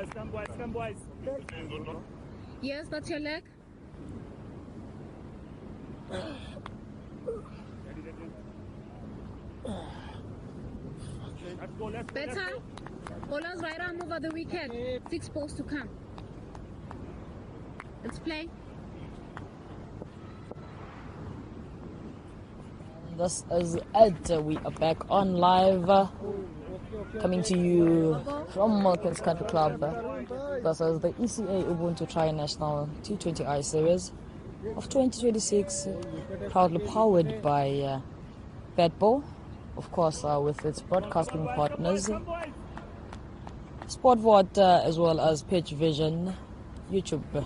come boys. Yes, that's your leg. Better. Bowler's right arm over the wicket. 6 balls to come. Let's play. This is it. We are back on live. Coming to you from Malkins Country Club. This is the ECA Ubuntu Tri-National T20I Series of 2026, proudly powered by Batball, of course, with its broadcasting partners, SportVot, as well as Pitch Vision, YouTube.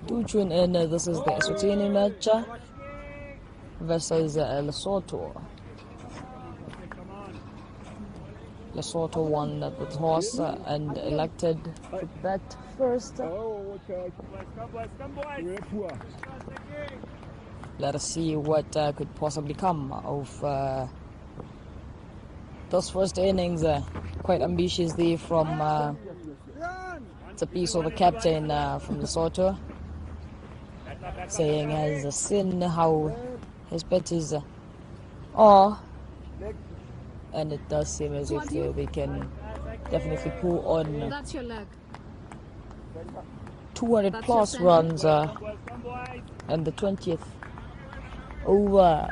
Do tune in. This is the Eswatini match versus Lesotho. Lesotho won the toss and elected to bat first. Let us see what could possibly come of those first innings. Quite ambitiously from the piece of the captain from Lesotho, saying has seen how his batters are. And it does seem as if they can definitely pull on That's your leg. 200 plus runs and the 20th over.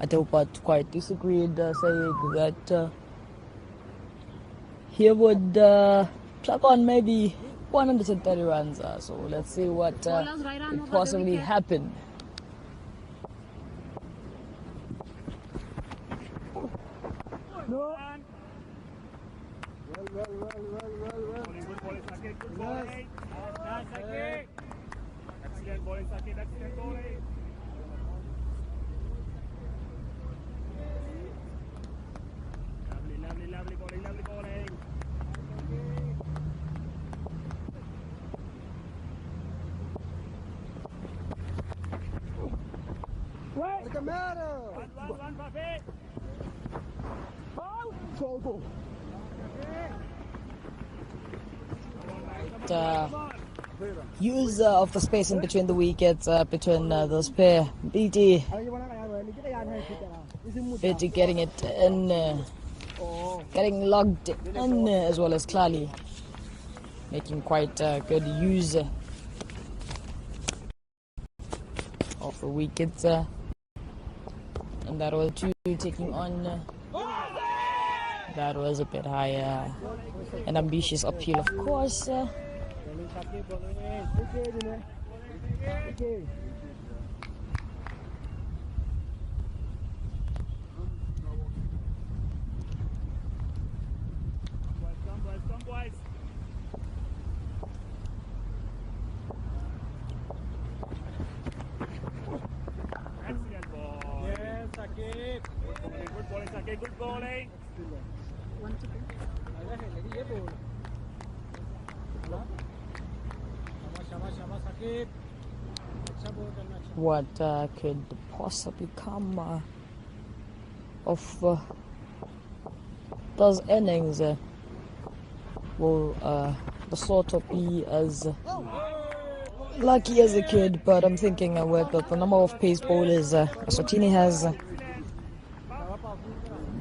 Adilbert quite disagreed, saying that he would plug on maybe 130 runs. So let's see what could possibly happen. No. Well. Good bowling. Excellent bowling, Sakib. Excellent bowling. Lovely bowling, lovely bowling. What's the matter? One, Buffett. Use of the space in between the wickets, between those pair. BT getting it in, getting logged in, as well as Klali making quite good use of the wickets. And that was 2 taking on. That was a bit higher. An ambitious appeal, of course. Good bowling. What could possibly come of those innings? Will the sort of be as lucky as a kid? But I'm thinking with the number of pace bowlers Eswatini has,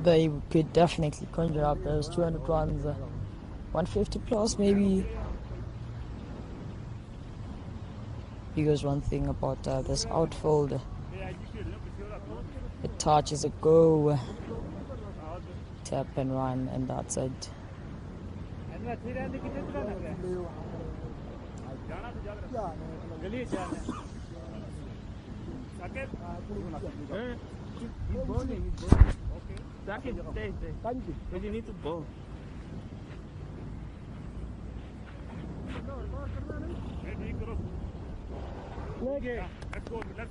they could definitely conjure up those 200 runs, 150 plus maybe. Because one thing about this outfield, it touches a go, tap and run, and that's it. Stay. But you need to bowl. Okay, let's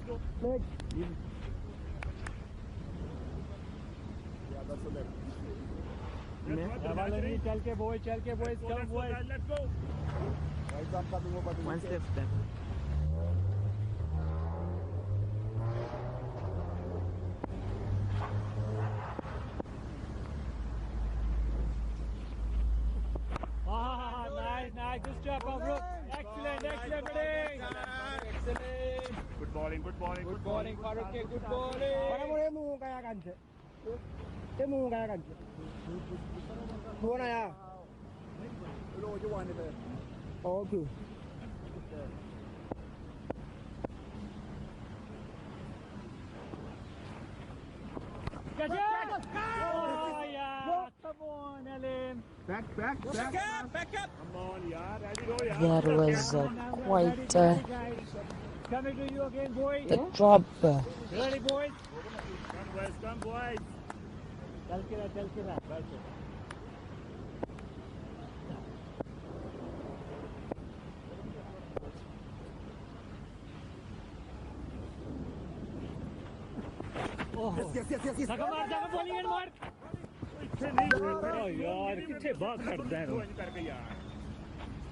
go. Leg. Yeah, that's the leg. चल के boys, come boys. Let's go. One step. Nice, good job, bro. Excellent, excellent, buddy. Excellent. Good bowling, good bowling, Good bowling, Farooq. Good bowling. Para mo mo kaya kanse. Mo kaya kanse. Buona ya. Okay. Catch it! Oh, yeah. Come on, Elim. Back up. Come on, yeah, ready go, yeah. That was quite Coming to you again, boy. the drop. Ready, boys? Come boys. Chal ke raha. Right. Yes. Saka bowling and mark. Oh, yaar, kithe baat karda hai. करके यार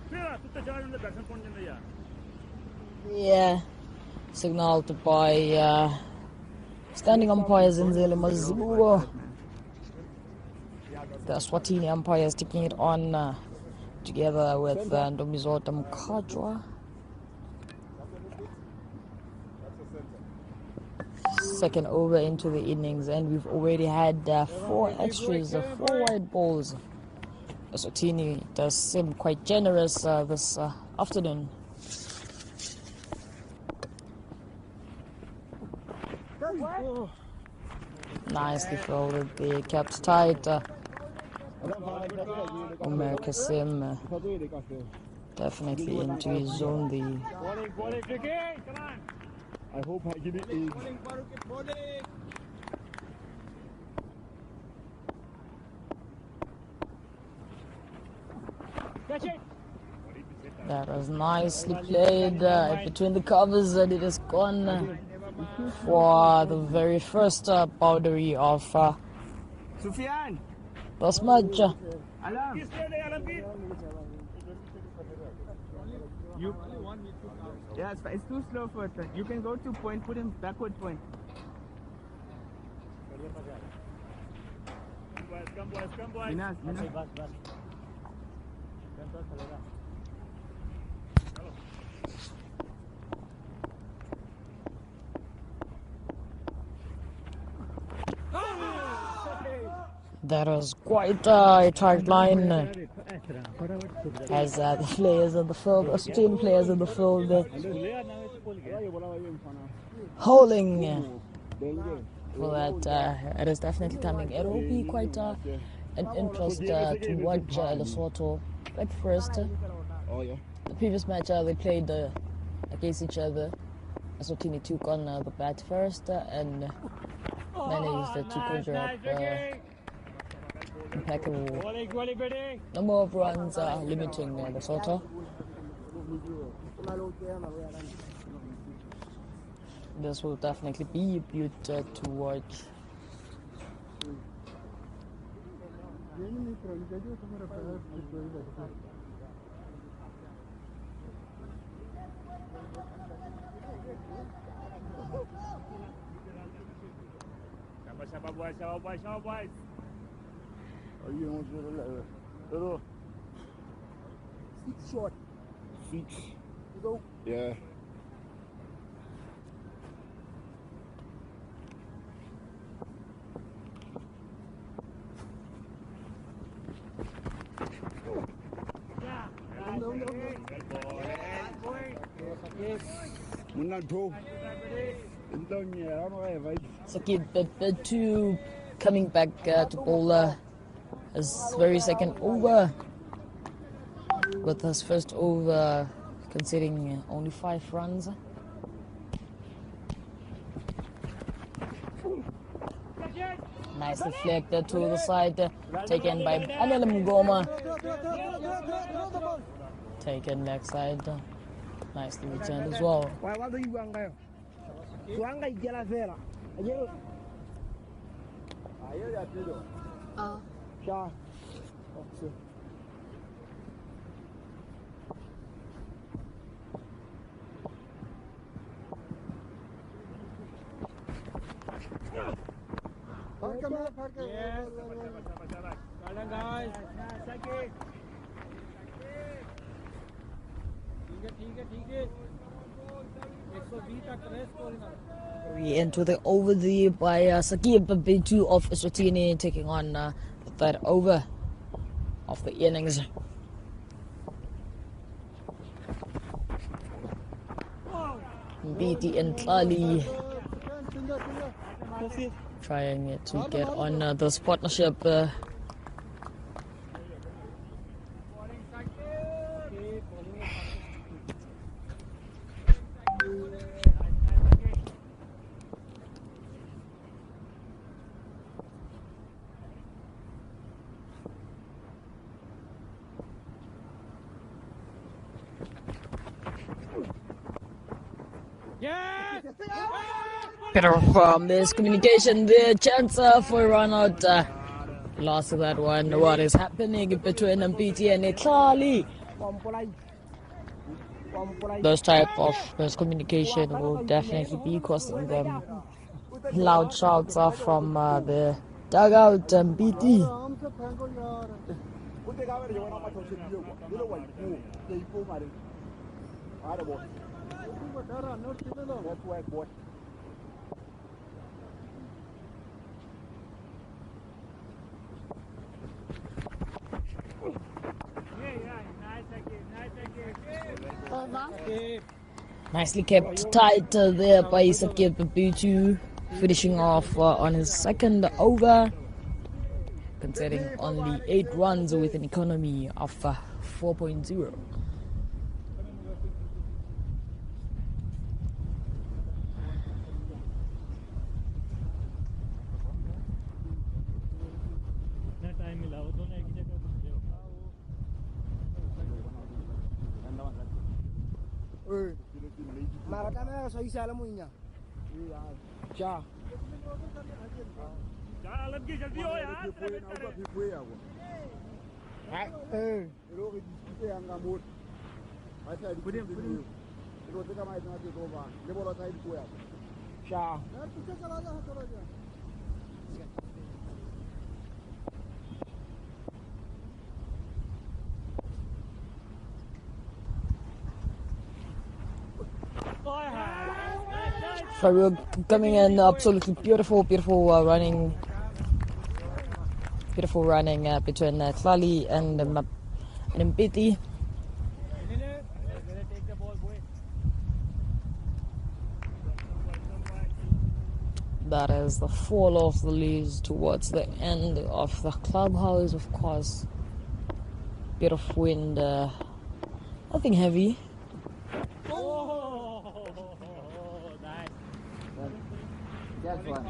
फिर तू तो जा उनके दर्शन कौन देंगे यार Yeah, signaled by standing umpires in Zele Mazua. The Eswatini umpires taking it on together with Ndomizota Mkajwa. Second over into the innings, and we've already had 4 extras, 4 wide balls. Eswatini does seem quite generous this afternoon. Nicely folded, the kept tight. Umar Kasim definitely into his zone. The Bowling, cricket. Come on. I hope I give it age Catch it. that was nicely played between the covers, and it has gone for the very first boundary of Sufyan. this match. Alam. You. Yeah, it's too slow for it. You can go to point, put him backward point. come boys Minas. बस. That was quite a tight line as the players in the field, Australian players in the field, howling for that. It is definitely coming. It will be quite an interest to watch Lesotho at first. oh yeah The previous match they played against each other. Eswatini took on the bat first and managed to conjure up impeccable Bowling, buddy. number of runs, limiting Lesotho. This will definitely be a beaut to watch. Shabba boys. Are you going to little 6 short. 6? You go. Yeah. So bit two coming back to bowl his very second over, with his first over conceding only 5 runs. Nicely flicked to the side, taken by Anil Mgoma. Taken leg side, nicely returned as well. Why do you go ngayo? Tuanga igela vera. Ayo. Ayo ya pido. Sha. Okay. Well done, guys. We enter the over there by Sakib B2 of Eswatini taking on the third over of the innings. BT and Tlali trying to get on this partnership. Bit of miscommunication there, chance for a run out. Lost that one. What is happening between BT and Italy? Those type of miscommunication will definitely be costing them loud shouts from the dugout BT. Nicely kept tight there by Sakib B2, finishing off on his second over, conceding only 8 runs with an economy of 4.0. So we're coming in absolutely beautiful running between Tlali and Mbiti. That is the fall of the leaves towards the end of the clubhouse, of course. Bit of wind, nothing heavy. That's one.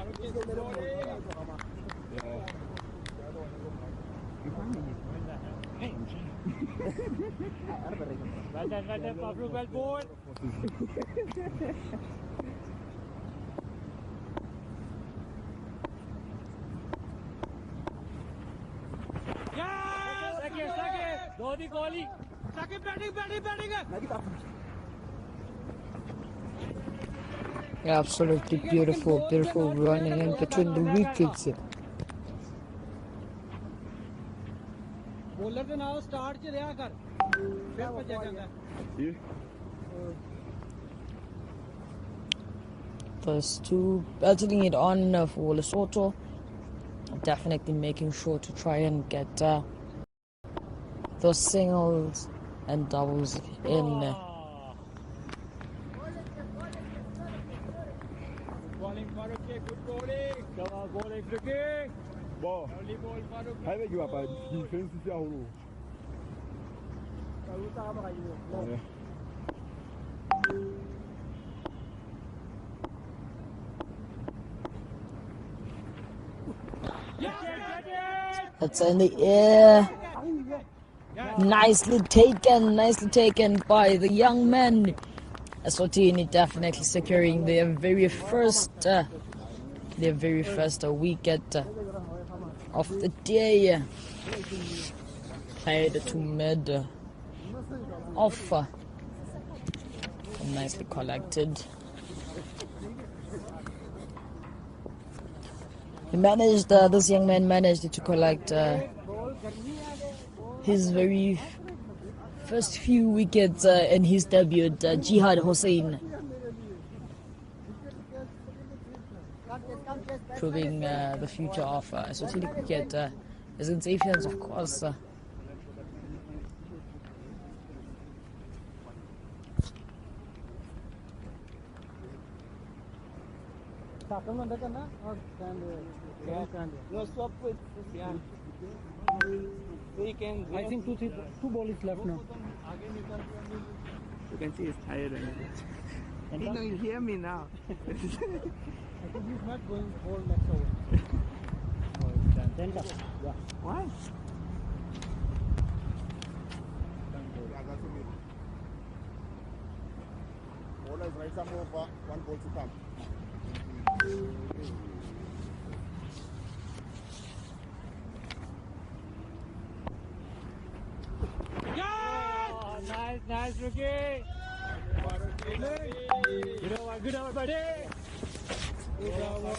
Absolutely beautiful running in between the wickets. Those two battling it on for Lesotho, definitely making sure to try and get those singles and doubles in. It's in the air. Nicely taken by the young man. Eswatini definitely securing their very first wicket of the day. Played to mid off. Nicely collected. He managed, this young man managed to collect his very First few wickets in his debut, Jihad Hussain proving the future of Eswatini cricket is in safe hands, of course. I think two ball is left now. You can see he's tired. He don't hear me now. I think he's not going ball next over. Yeah. Why? Bowler is right, some over, one ball to come. Oh, nice rookie. Good over, buddy. Good over.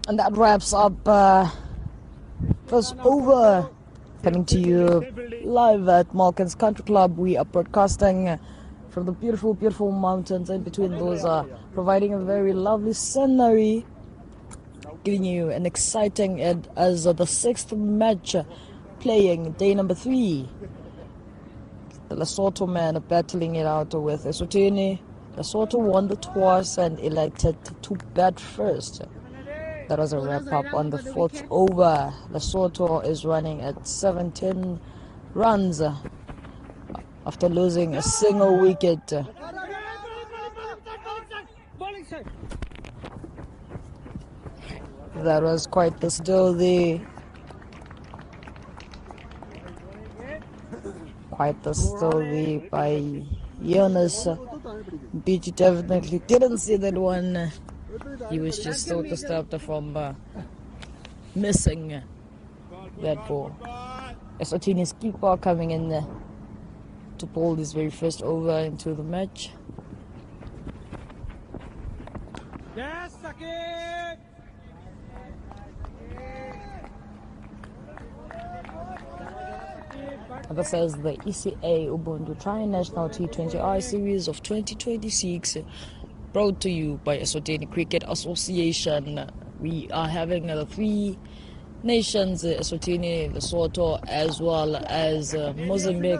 And that wraps up first over. Coming to you live at Malkin's Country Club. We are broadcasting from the beautiful, beautiful mountains in between those, providing a very lovely scenery, giving you an exciting as the sixth match playing day number 3. The Lesotho men are battling it out with Eswatini. Lesotho won the toss and elected to bat first. That was a wrap-up on the 4th over. Lesotho is running at 17 runs after losing a single wicket. That was quite the story. Quite the story by Jonas. BG definitely didn't see that one. He was just so disturbed from missing that ball. Eswatini's keeper coming in to pull this very first over into the match. Yes, Sakit. That says the ECA Ubuntu Tri-National T20I Series of 2026, brought to you by Eswatini Cricket Association. We are having the 3 nations, Eswatini, Lesotho, as well as Mozambique,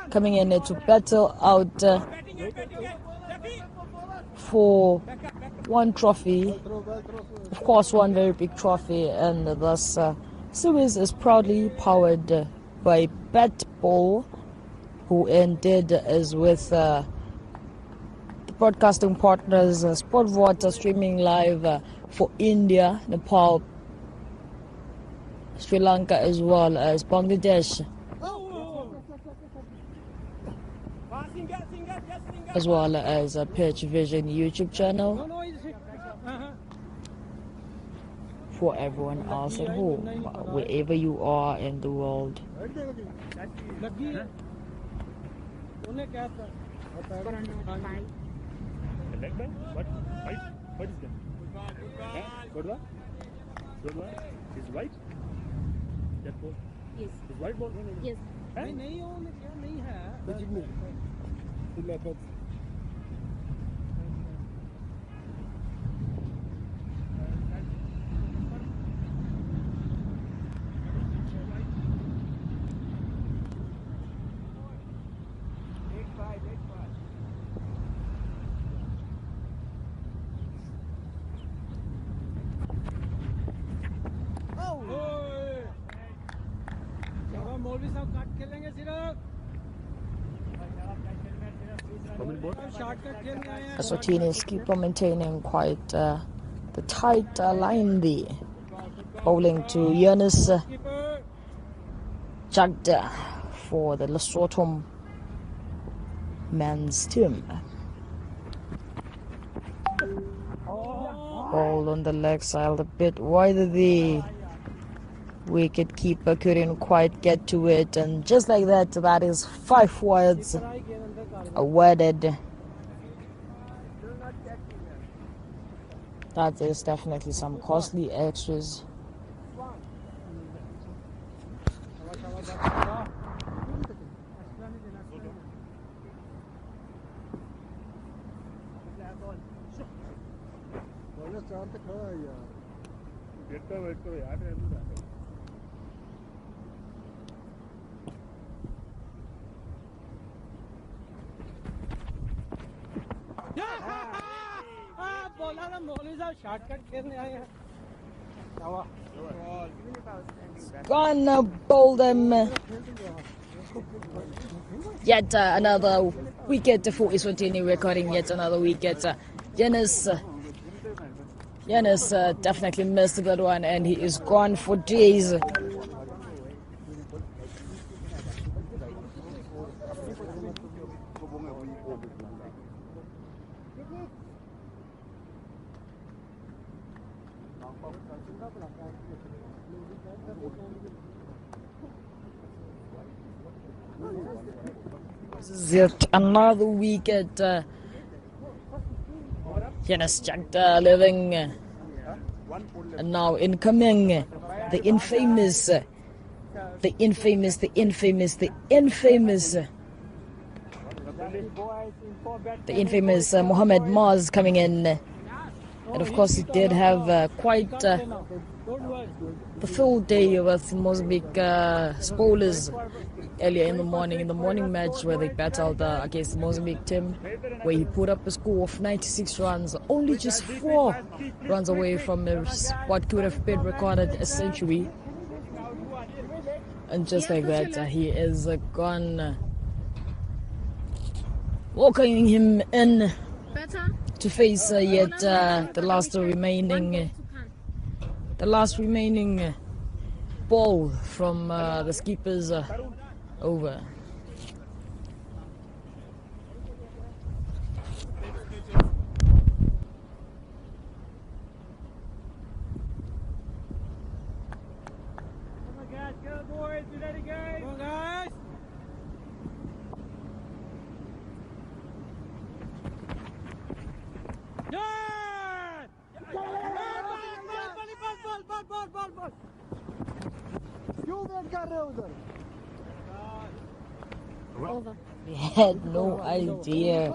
coming in to battle out for one trophy. Of course, one very big trophy, and this series is proudly powered by Batball, who indeed is with the broadcasting partners SportVot streaming live for India, Nepal, Sri Lanka, as well as Bangladesh, as well as a Pitch Vision YouTube channel for everyone else at home, wherever you are in the world. What is that? Good one? Good one? Is white? That ball? Yes. Is white ball? Yes. Eswatini's keeper maintaining quite the tight line there, bowling to Jonas Jagda for the Lesotho men's team. Ball on the leg side, a bit wider the wicket keeper couldn't quite get to it, and just like that, that is 5 words awarded. That is definitely some costly extras. Wait करो यार रहने दो। बोला ना मौलवी साहब shortcut खेलने आए हैं। Gonna bowl them. Yet another wicket for Eswatini, recording yet another wicket. Yanis definitely missed that one, and he is gone for days. This is yet another wicket. Yanis Jack living. And now incoming, the infamous Mohamed Maz coming in. And of course, he did have quite the full day with Mozambique bowlers earlier in the morning match where they battled against the Mozambique team, where he put up a score of 96 runs, only just 4 runs away from what could have been recorded a century. And just like that, he is gone. Walking him in to face yet the last remaining ball from the skipper's over. Go boys, do that again. Come on, guys. Ball. We had no idea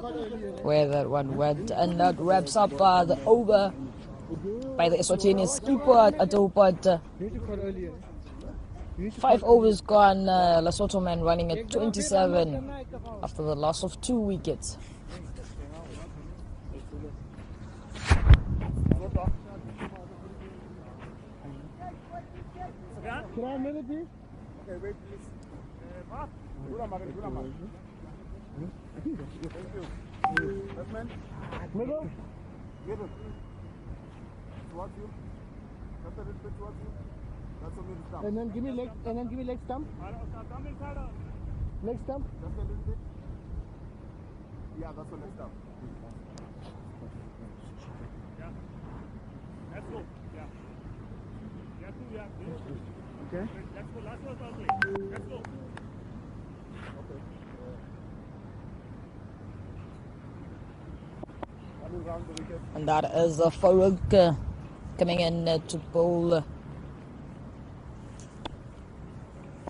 where that one went, and that wraps up the over by the Eswatini skipper Adopad. 5 overs gone, Lesotho man running at 27 after the loss of 2 wickets. Can I have a minute, please? Okay, wait, please. Thank you. Left man. Middle. Towards you. Just a little bit towards you. That's a middle stump. And then give me leg stump. Leg stump. Just a little bit. Yeah, that's a leg stump. Yeah. Let's go. Yeah. Okay. Let's go. Last one only. Let's go. Okay. Coming round the wicket. And that is Farouk coming in to bowl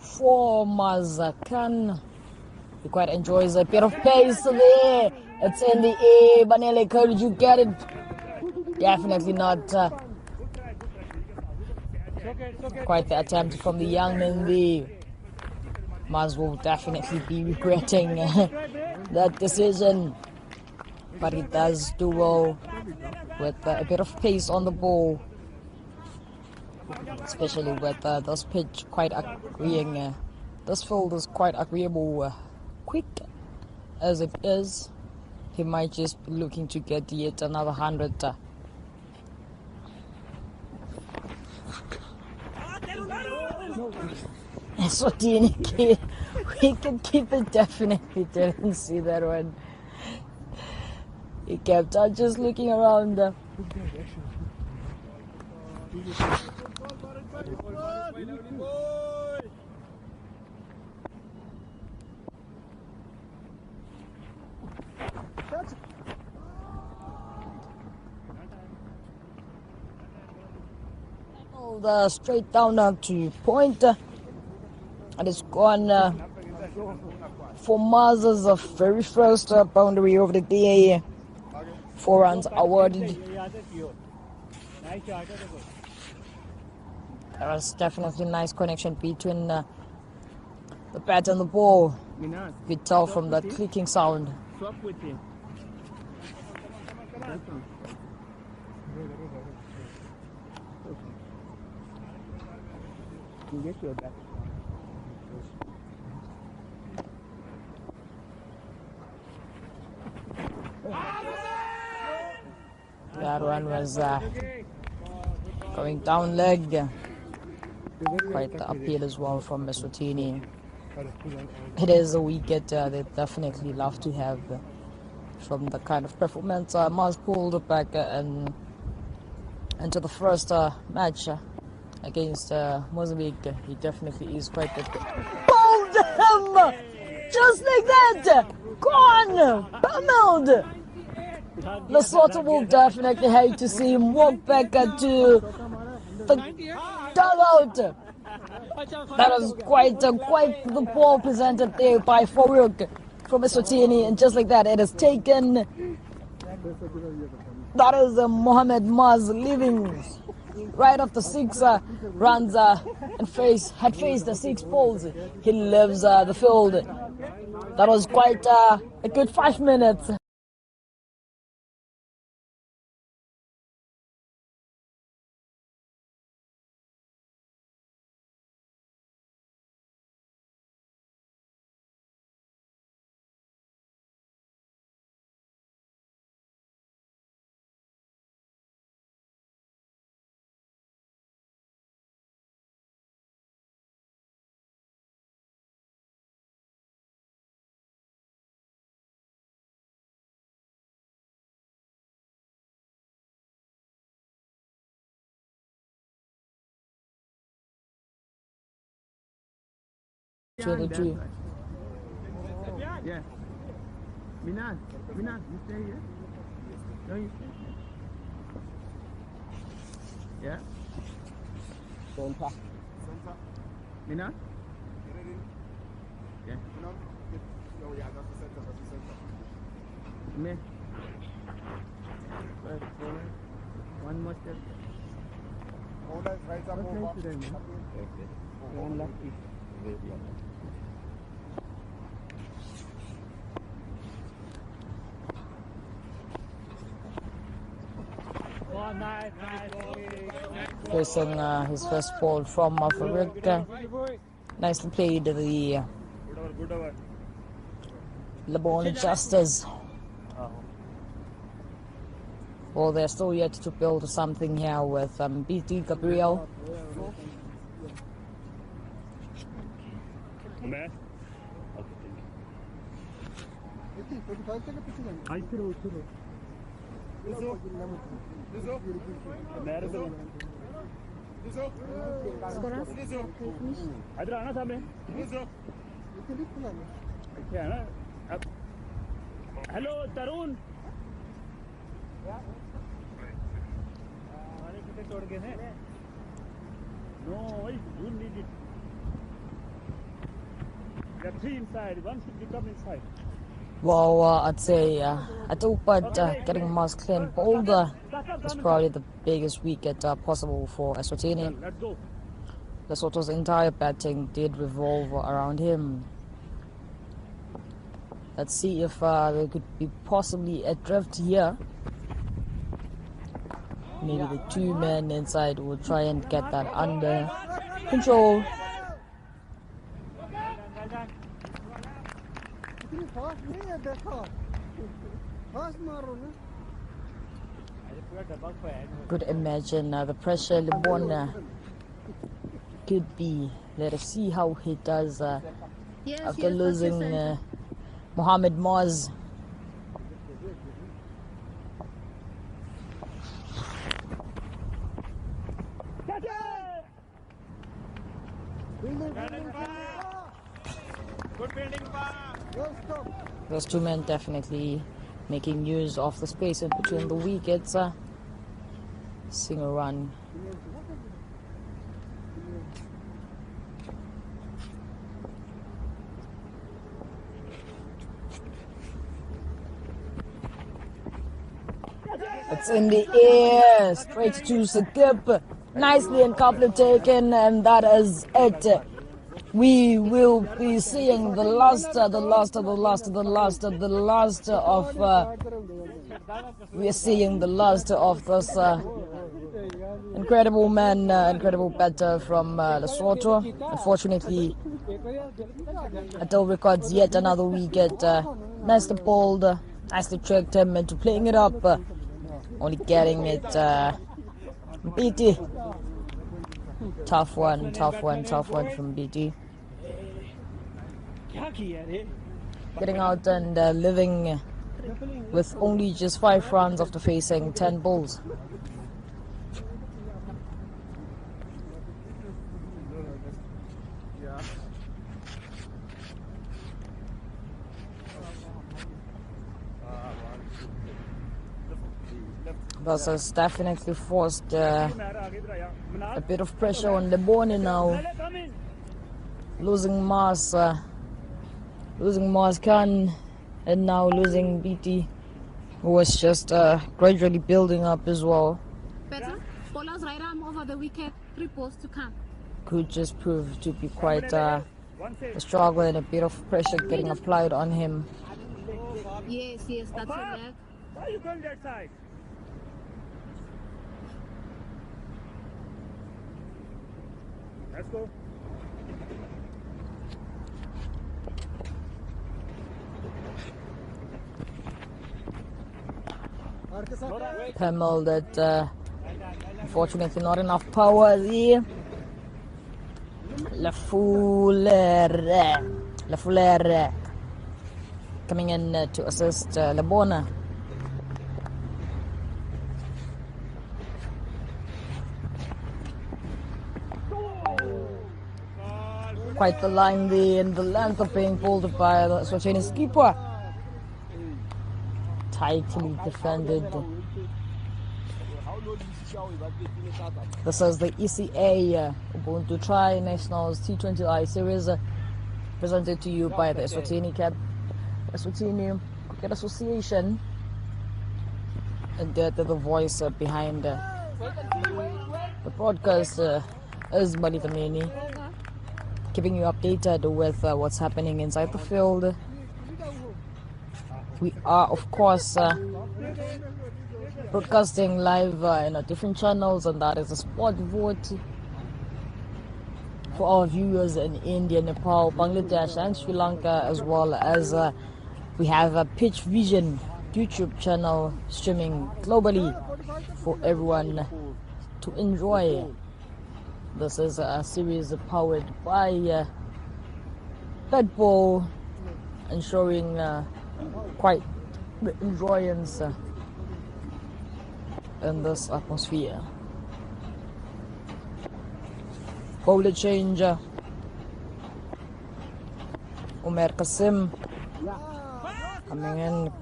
for Mazakan. He quite enjoys a bit of pace there. It's in the air. Banele, could you get it? Definitely not. Quite the attempt from the young man there. Maz will definitely be regretting that decision. But he does do well with a bit of pace on the ball. Especially with this pitch quite agreeing. This field is quite agreeable. Quick as it is, he might just be looking to get yet another 100. Eswatini, we can keep it, definitely didn't see that one. He kept on just looking around. bowled straight down to point. And it's gone for Maz's very first boundary over the day. 4 runs awarded. There was definitely nice connection between the bat and the ball. Minas, You could tell from that clicking sound. swap with him. You get your back. That one was going down leg. Quite the uphill as well from Eswatini. It is a wicket they definitely love to have from the kind of performance Maz pulled back and into the first match against Mozambique. He definitely is quite good. Bowled him! Just like that! Gone! Pummeled! Lesotho will definitely hate to see him walk back to the dugout. That was quite the ball presented there by Farouk from Eswatini, and just like that it is taken. That is Mohamed Maz leaving right after 6 runs and had faced the 6 balls. He leaves the field. That was quite a good 5 minutes. Two. Yeah. Minas, you stay here. No, you stay. Yeah. Center. Minas? Yeah. Oh, yeah, that's the center. Me. One more step. All that right up over. One lucky. Facing his first ball from Farouk. Nicely played the LeBron Justice. Well, they're still yet to build something here with BT Gabriel. Hello, Tarun. No, you need it. There are 3 inside. One should come inside. Well, I'd say I thought getting Maz clean bowled is probably the biggest wicket possible for Eswatini. Let's go. Lesotho's entire batting did revolve around him. Let's see if there could be possibly a drift here. Maybe the 2 men inside will try and get that under control. Could imagine the pressure LeBron could be. Let us see how he does after losing Mohamed Maz. Good fielding, Those 2 men definitely making use of the space in between the wickets. Seeing a run It's in the air, straight to Skip. Nicely and couple taken, and that is it. We will be seeing the last of we are seeing the last of this incredible man, incredible batter from Lesotho. Unfortunately, Adele records yet another wicket. Nicely bowled, nicely tricked him into playing it up, only getting it BT. Tough one from BT. Getting out and living with only just 5 runs after facing 10 balls. This has definitely forced a bit of pressure on the Boni now. Losing Mars Khan, and now losing BT, who was just gradually building up as well. Better. Bowler's right arm over the wicket. 3 balls to come. Could just prove to be quite a struggle and a bit of pressure getting applied on him. Yes, that's it. Why you going that side? Let's go. Pemmel that unfortunately not enough power there. Lafulere coming in to assist Labona. Quite the line there, and the length of being pulled by the Eswatini keeper. Tightly defended. This is the ECA Ubuntu Tri-Nationals T20I series presented to you by the Eswatini Cricket Association, and the voice behind the broadcast is Malitamini, keeping you updated with what's happening inside the field. We are, of course, broadcasting live in different channels, and that is the SportVot for our viewers in India, Nepal, Bangladesh, and Sri Lanka, as well as we have a Pitch Vision YouTube channel streaming globally for everyone to enjoy. This is a series powered by Red Bull, ensuring quite the enjoyance in this atmosphere. Bowler change. Umar Kasim coming in.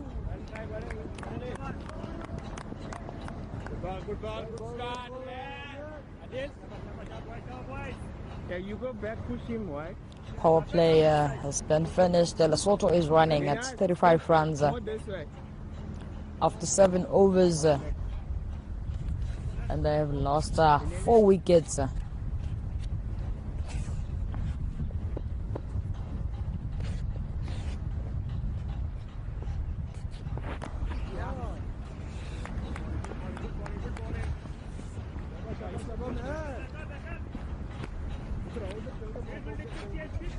Good ball, good start, man. Yeah, you go back, push him, right? Power play has been finished. Lesotho is running at 35 runs after 7 overs, and they have lost 4 wickets.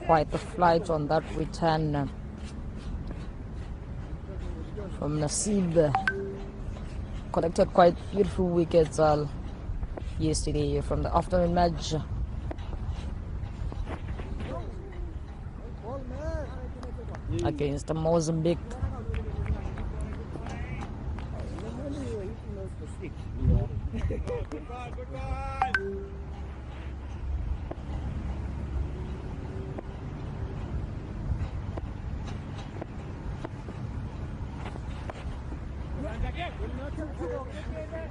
Quite the flight on that return from Nasib. Collected quite beautiful wickets yesterday from the afternoon match. Against Mozambique. Good ball.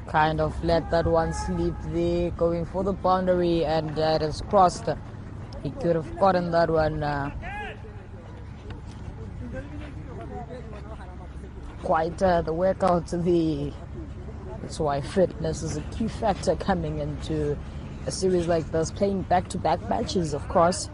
Kind of let that one slip there, going for the boundary, and it is crossed. He could have gotten that one. Quite the workout the That's why fitness is a key factor coming into a series like this, playing back-to-back matches, of course.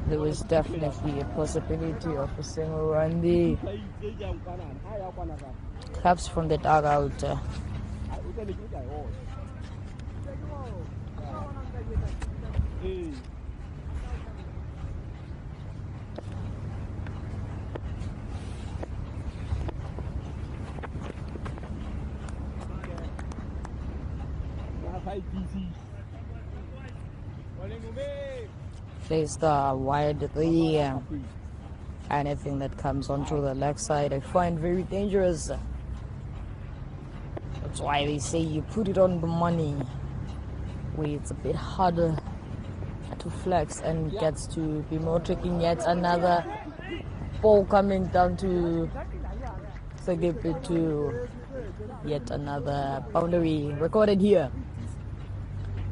There was definitely a possibility of a single run. The claps from the dugout. Placed wide three. Anything that comes onto the leg side I find very dangerous. That's why they say you put it on the money, where it's a bit harder to flex and gets to be more tricky. Yet another ball coming down to Segepe to yet another boundary recorded here.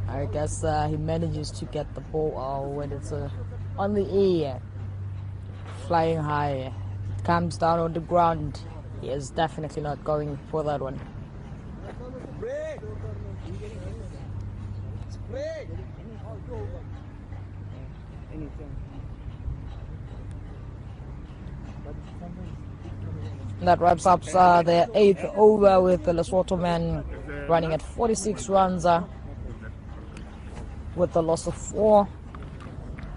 I guess he manages to get the ball when it's on the air, flying high. It comes down on the ground. He is definitely not going for that one. That wraps up the 8th over with the Lesotho men running at 46 runs with the loss of 4.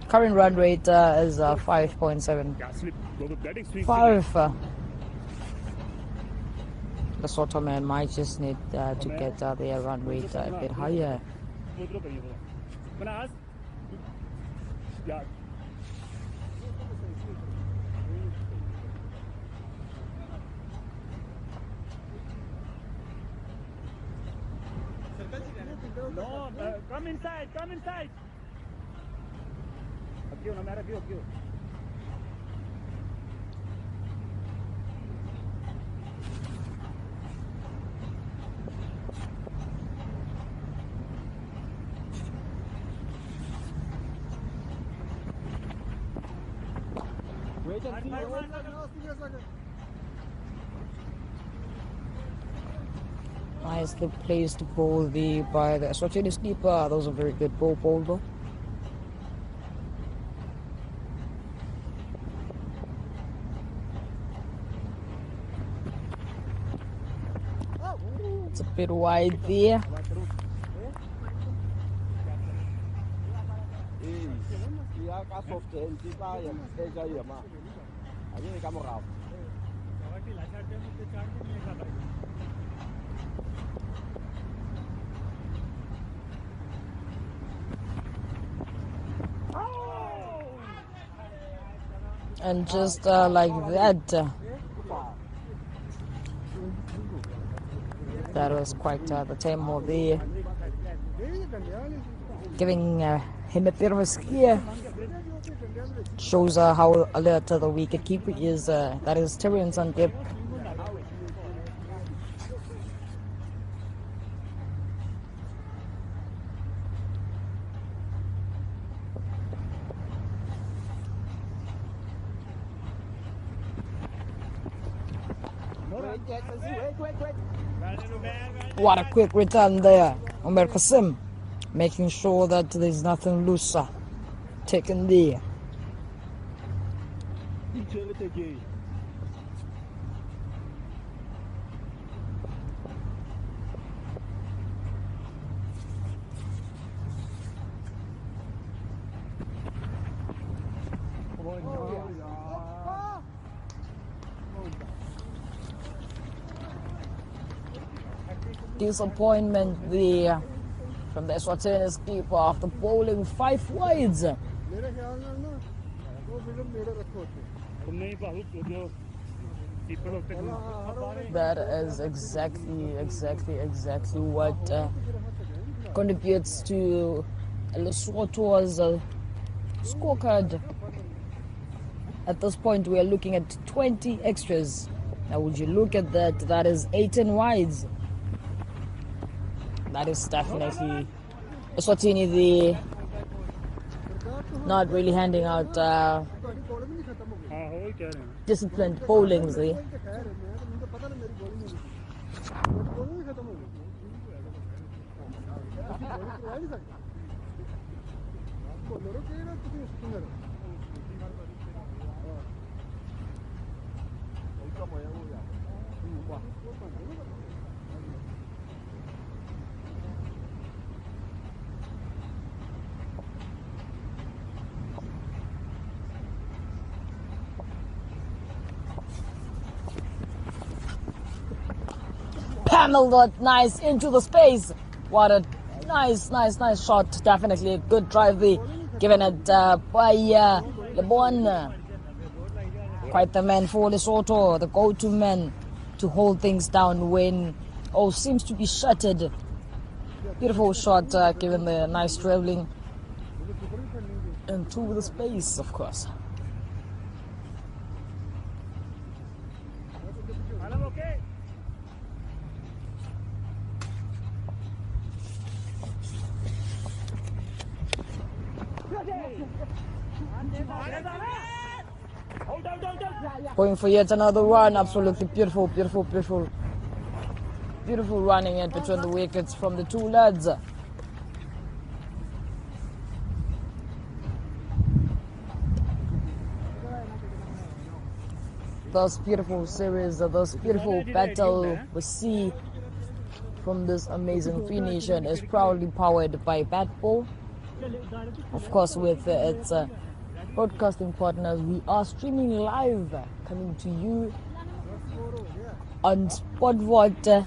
Current run rate is 5.75. Lesotho men might just need to get their run rate a bit higher. No, come inside, come inside. Okay, no matter, okay. Wait and see. Nicely placed ball by the Eswatini keeper. That was a very good ball though. It's a bit wide there. And just like that, that was quite the tempo there, giving him a bit of a scare. Shows how alert the wicket keeper is. That is Terence on dip. What a quick return there. Omer Kasim making sure that there's nothing loose taken there. Disappointment there from the Eswatini keeper after bowling 5 wides. That is exactly what contributes to Lesotho's scorecard. At this point, we are looking at 20 extras Now would you look at that? That is 18 wides. That is definitely Eswatini, the not really handing out disciplined bowlings. Panel that nice into the space. What a nice shot. Definitely a good drive there, given it by LeBon. Quite the man for Lesotho, the go-to man to hold things down when all seems to be shattered. Beautiful shot, given the nice traveling into the space, of course. Going for yet another run. Absolutely beautiful running in between the wickets from the two lads. Those beautiful series, those beautiful battle we see from this amazing finish and is proudly powered by Batball. Of course, with its broadcasting partners, we are streaming live, coming to you on SportVot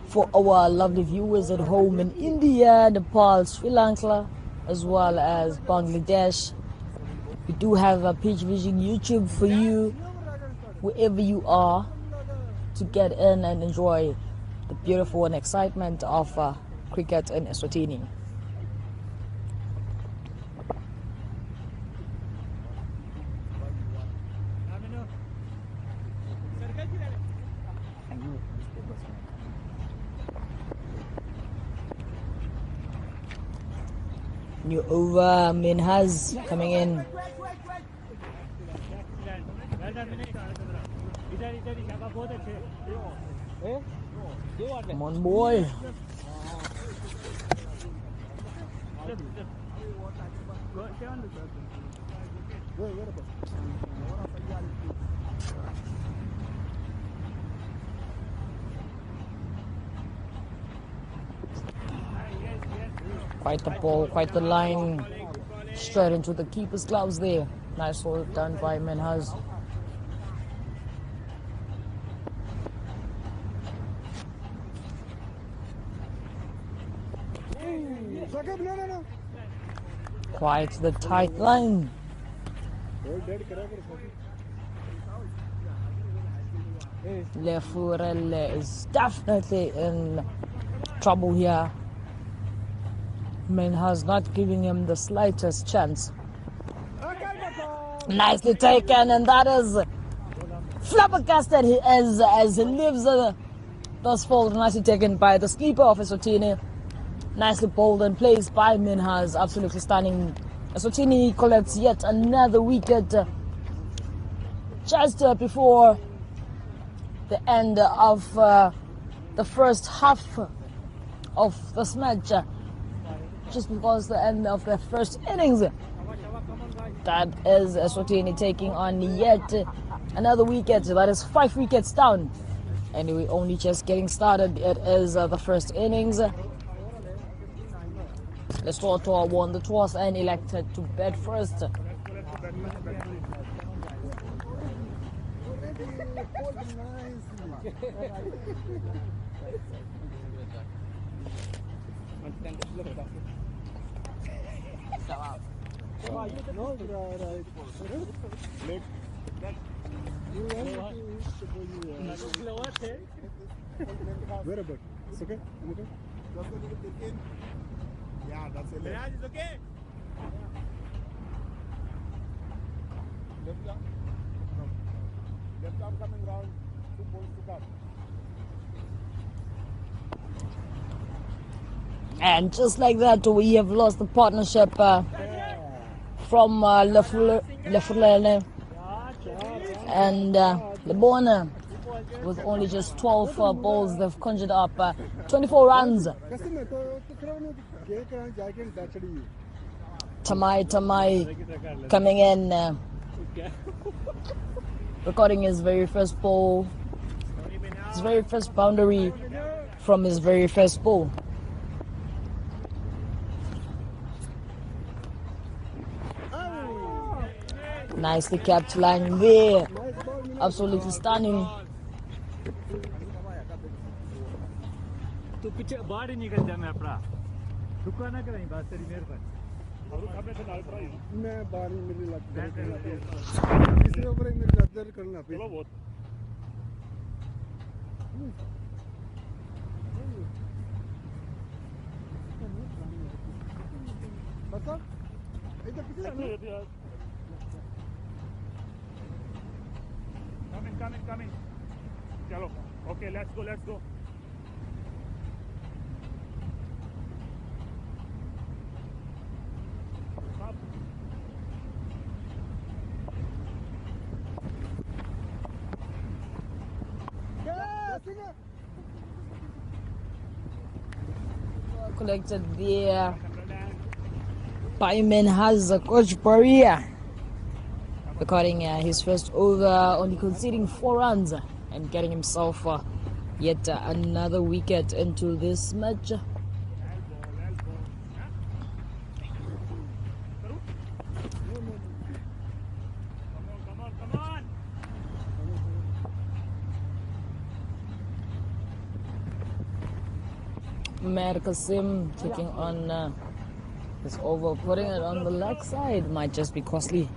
for our lovely viewers at home in India, Nepal, Sri Lanka, as well as Bangladesh. We do have a Pitch Vision YouTube for you, wherever you are, to get in and enjoy the beautiful and excitement of cricket in Eswatini. New over, Minhas coming in. Come on, boy. Quite the ball, quite the line. Straight into the keeper's gloves there. Nice hold done by Minhas. Quite the tight line. Lefurel is definitely in trouble here. Minhas not giving him the slightest chance. Nicely taken, and that is flabbergasted he is as he leaves those fold. Nicely taken by the skipper of Eswatini. Nicely bowled and placed by Minhas. Absolutely stunning. Eswatini collects yet another wicket just before the end of the first half of this match. Just because the end of the first innings. That is Eswatini taking on yet another wicket. That is 5 wickets down. And we're only just getting started. It is the first innings. Lesotho won the toss and elected to bat first. Where about? It's okay? I'm okay? Just a little bit in. Yeah, that's it. Yeah, it's okay. one coming round, 2 balls to cut. And just like that, we have lost the partnership from Lefulele and Lebona. With only just 12 balls, they've conjured up 24 runs. Tamai coming in, recording his very first ball, his very first boundary from his very first ball. Nicely kept lying there, absolutely stunning. तू पीछे बाहर ही निकल जा मैं अपना रुका ना करें बात तेरी मेहरबानी और हमें तो डाल रहा हूं मैं बारी मेरी लग इसके ऊपर एक मेरी लग करना पे चलो बहुत बता इधर किधर coming चलो okay let's go Collected there by Menhaz Coach Baria, recording his first over, only conceding 4 runs and getting himself yet another wicket into this match. Mer Kasim taking on this over, putting it on the leg side might just be costly.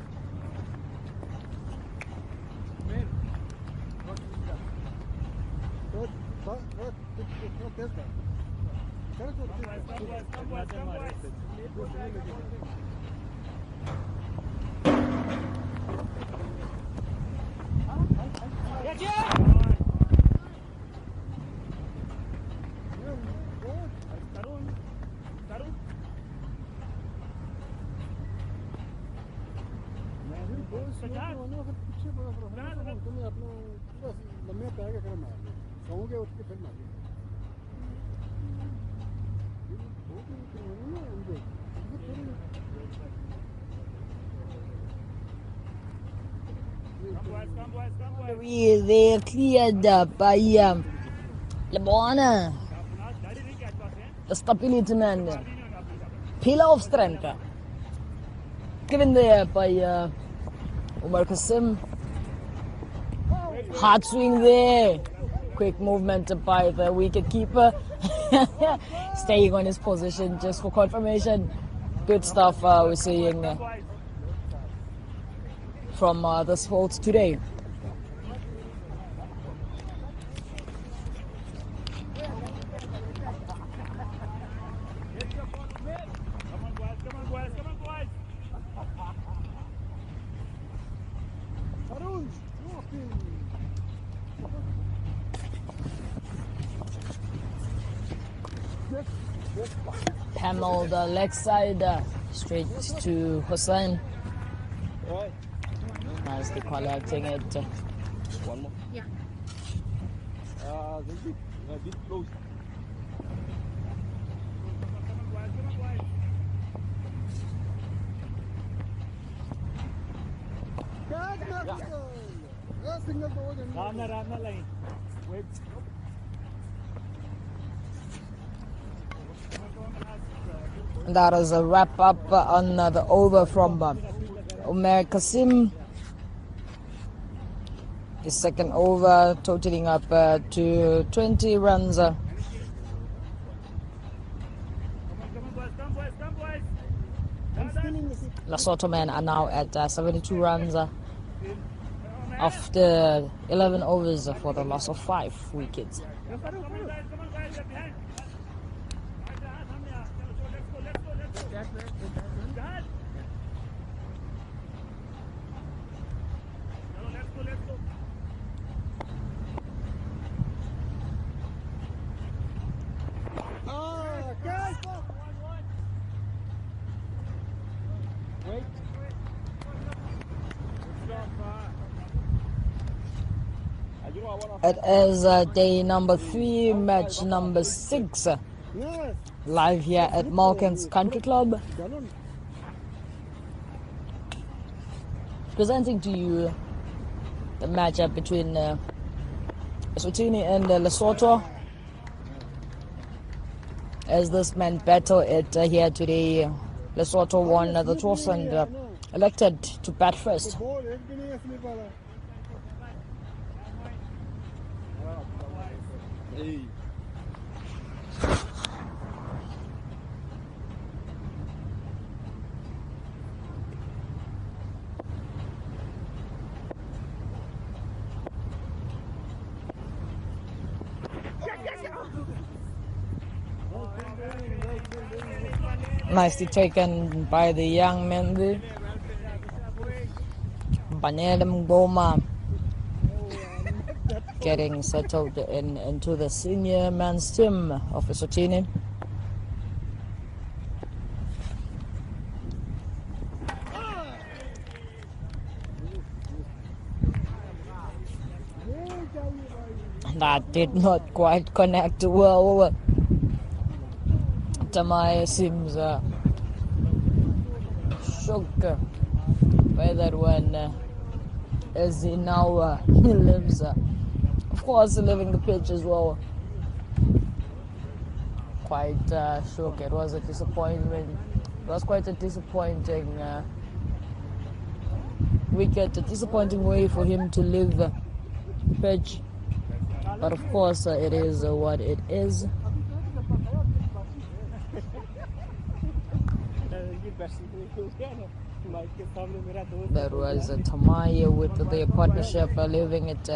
They're cleared by Lebona, the stability man, pillar of strength, given there by Umar Kasim. Hard swing there, quick movement by the wicket keeper, staying on his position just for confirmation. Good stuff we're seeing from the sports today. Hamel the leg side straight to Hussain. Nicely collecting it. One more. Yeah. A bit close. Ramna line wait That is a wrap up on the over from Umar Kasim. His second over totaling up to 20 runs. Lesotho men are now at 72 runs after 11 overs for the loss of 5 wickets. Wait. It is day number 3, match number 6, Yes. live here at Malkin's Country Club. Presenting to you the matchup between Eswatini and Lesotho. As this man battle it here today, Lesotho won the toss and elected to bat first. Nicely taken by the young man there. Banedem Goma getting settled into the senior man's team of Eswatini. That did not quite connect well. Tamai seems shocked by that one, as he now lives, of course, leaving the pitch as well. Quite shocked. It was a disappointment. It was quite a disappointing wicket, a disappointing way for him to leave the pitch. But of course, it is what it is. That was Tamaya with their partnership leaving it.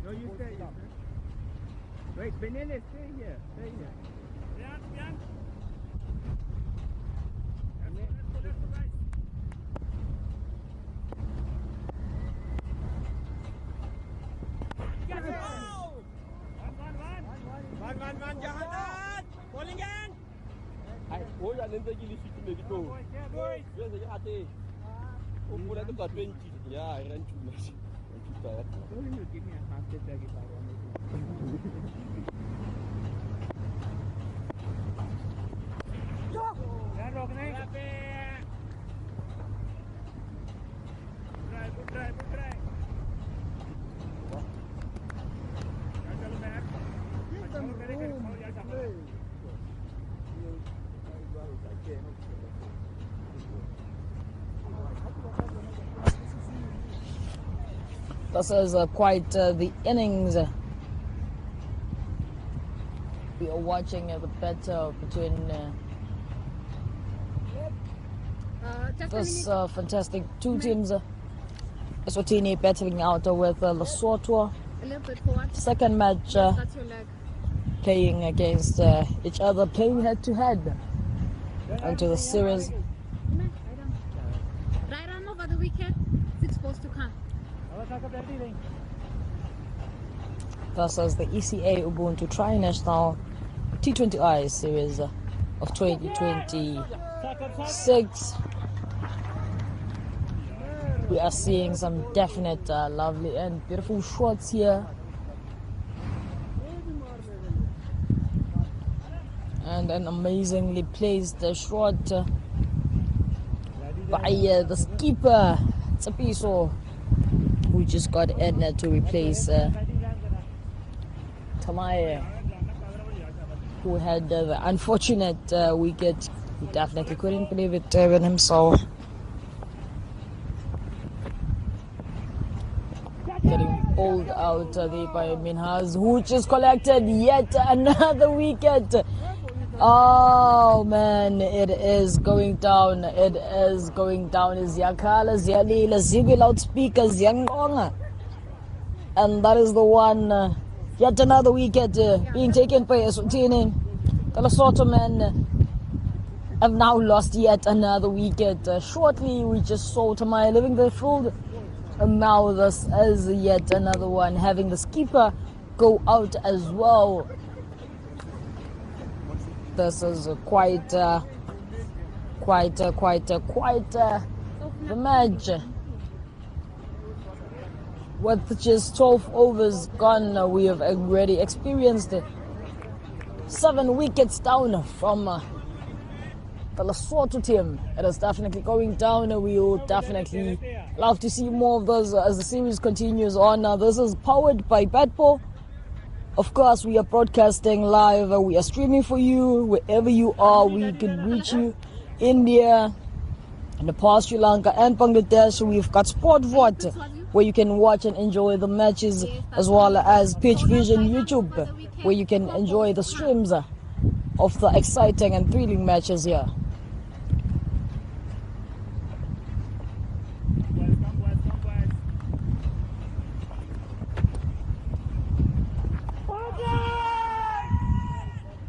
No, you stay. Wait, Benele, stay here. Stay here. One, jahat. Bowling yan. Ay, oh ya nanti gili situ lagi tu. Ya saya hati. Oh, mulai tu kat 20. Ya, iran cuma sih. Kita ya. Don't you give me a half day lagi tahu. Ya, rock naik. Try. This is quite the innings we are watching the battle between this fantastic two teams. Eswatini battling out with Lesotho. A little bit forward. Second match That's your leg. playing against each other, playing head to head into the series. Right on over the weekend. 6 posts to come. This is the ECA Ubuntu Tri-National T20I series of 2026. We are seeing some definite lovely and beautiful shots here. And an amazingly placed shot by the skipper, Tsapiso, who just got in to replace Tamaya, who had the unfortunate wicket. He definitely couldn't believe it even himself. Getting pulled out there by Minhas, who just collected yet another wicket. Oh man, it is going down. It is going down. Ziyakhala, Ziyalila, Zibi loudspeakers, Yangonga. And that is the one Yet another wicket being taken by Eswatini. The Lesotho men have now lost yet another wicket. Shortly, we just saw Tamai leaving the field. And now this is yet another one, having the skipper go out as well. This is quite the match. With just 12 overs gone, we have already experienced 7 wickets down from the Lesotho team. It is definitely going down. We will definitely love to see more of those as the series continues on. This is powered by Batball. Of course, we are broadcasting live. We are streaming for you wherever you are. We can reach you. India, Nepal, Sri Lanka, and Bangladesh. We've got SportVot, where you can watch and enjoy the matches, as well as Pitch Vision YouTube, where you can enjoy the streams of the exciting and thrilling matches here.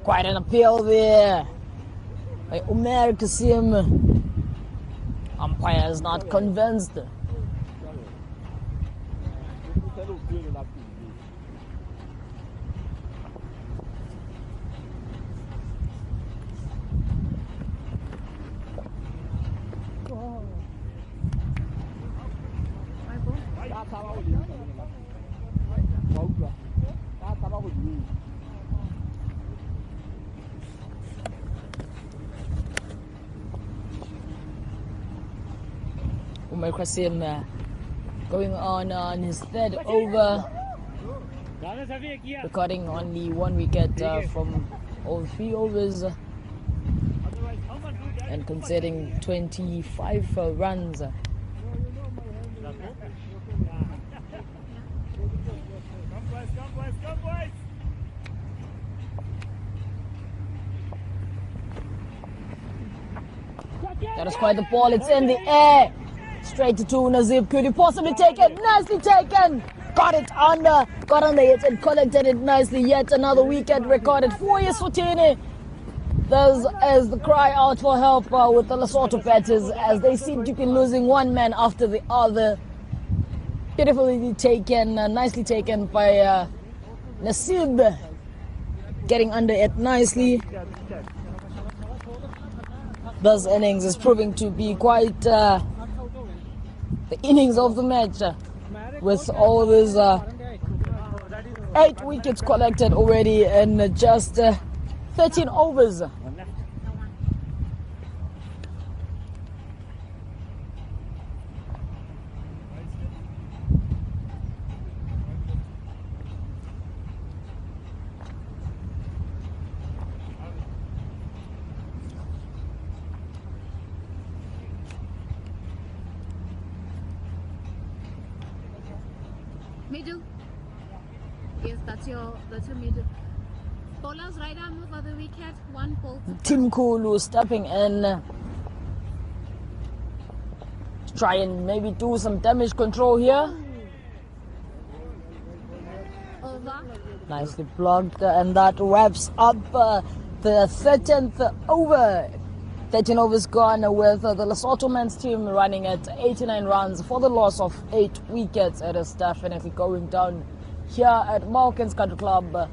Quite an appeal there by Umar Kasim. Umpire is not convinced. Umar Kasim going on his third over, recording only 1 wicket from all 3 overs and conceding 25 runs. That is quite the ball, it's in the air. Straight to Nazib. Could he possibly take it? Nicely taken. Got it under. Got under it and collected it nicely. Yet another wicket recorded for Eswatini. This is the cry out for help with the Lesotho batters, as they seem to be losing one man after the other. Beautifully taken, nicely taken by Nasib. Getting under it nicely. This innings is proving to be quite the innings of the match, with all these 8 wickets collected already in just 13 overs. Middle. Yes, that's your middle. Bowler's right arm over the wicket. 1 ball. Tim Kulu stepping in to try and maybe do some damage control here. Over. Nicely blocked, and that wraps up the 13th over. 13 overs gone with the Lesotho men's team running at 89 runs for the loss of 8 wickets. It is definitely going down here at Malkin's Country Club.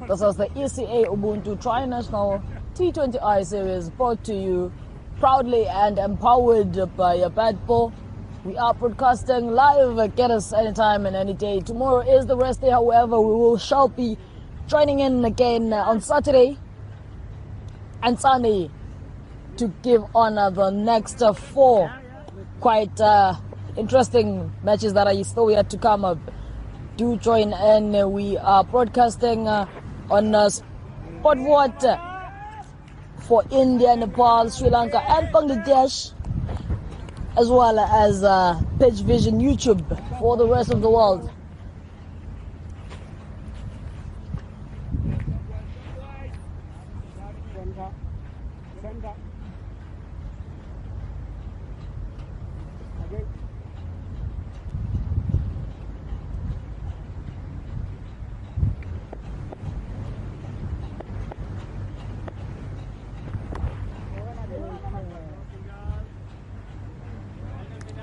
This is the ECA Ubuntu Tri-National T20I series, brought to you proudly and empowered by Batball. We are broadcasting live. Get us anytime and any day. Tomorrow is the rest day, however, shall be joining in again on Saturday and Sunday to give on the next 4 quite interesting matches that are still yet to come up. Do join in. We are broadcasting on SportVot for India, Nepal, Sri Lanka and Bangladesh, as well as Pitch Vision YouTube for the rest of the world.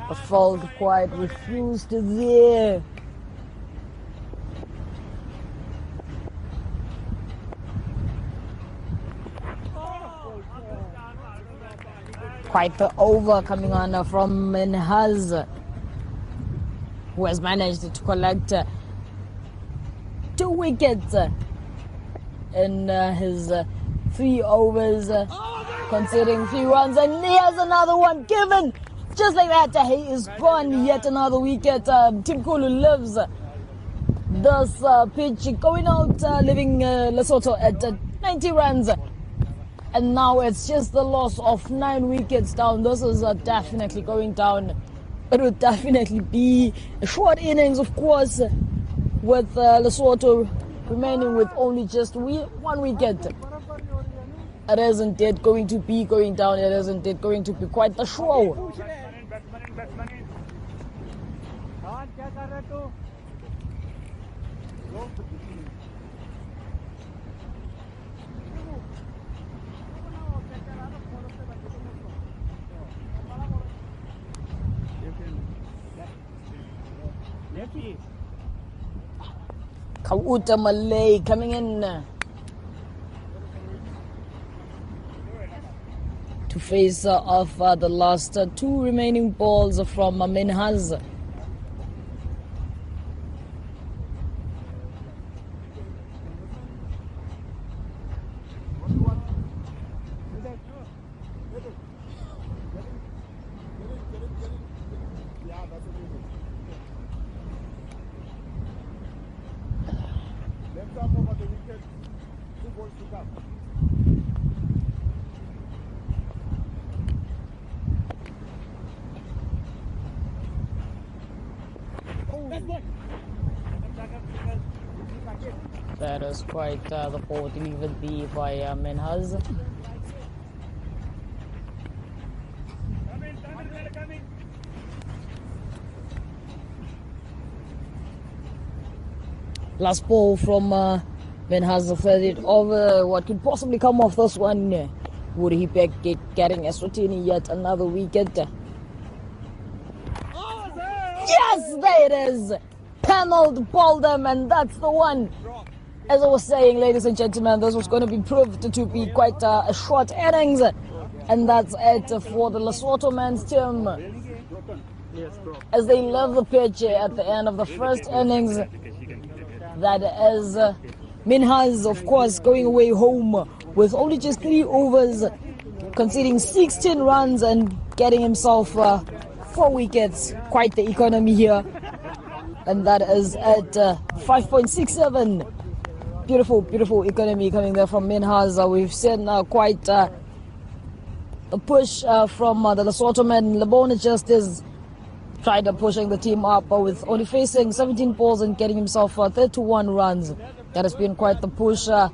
The Falk quite refused there. Quite the over coming on from Minhaz, who has managed to collect 2 wickets in his 3 overs, conceding 3 runs, and here's another one given. Just like that, he is gone. Yet another wicket. Tim Kulu lives this pitch, going out, leaving Lesotho at 90 runs. And now it's just the loss of 9 wickets down. This is definitely going down. It would definitely be a short innings, of course, with Lesotho remaining with only just 1 wicket. It isn't it going to be going down. It isn't it going to be quite the show. Kauta Malay coming in to face off the last 2 remaining balls from Minhaz. That is quite the ball delivered there by Minhaz. Last ball from Minhaz, fed it over. What could possibly come off this one? Would he be getting Eswatini yet another wicket? Yes, there it is. Paneled, balled them, and that's the one. As I was saying, ladies and gentlemen, this was going to be proved to be quite a short innings. And that's it for the Lesotho men's team. As they leave the pitch at the end of the first innings, that is Minhaz, of course, going away home with only just 3 overs, conceding 16 runs and getting himself 4 wickets. Quite the economy here. And that is at 5.67. Beautiful, beautiful economy coming there from Minhaz. We've seen quite a push from the Lesotho men. Lebona just is tried pushing the team up with only facing 17 balls and getting himself 31 runs. That has been quite the push. The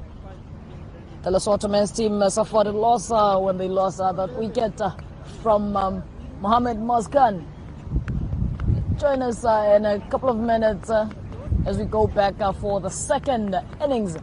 Lesotho men's team suffered a loss when they lost that wicket from Mohamed Mazkan. Join us in a couple of minutes as we go back for the second innings.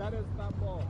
that is that ball.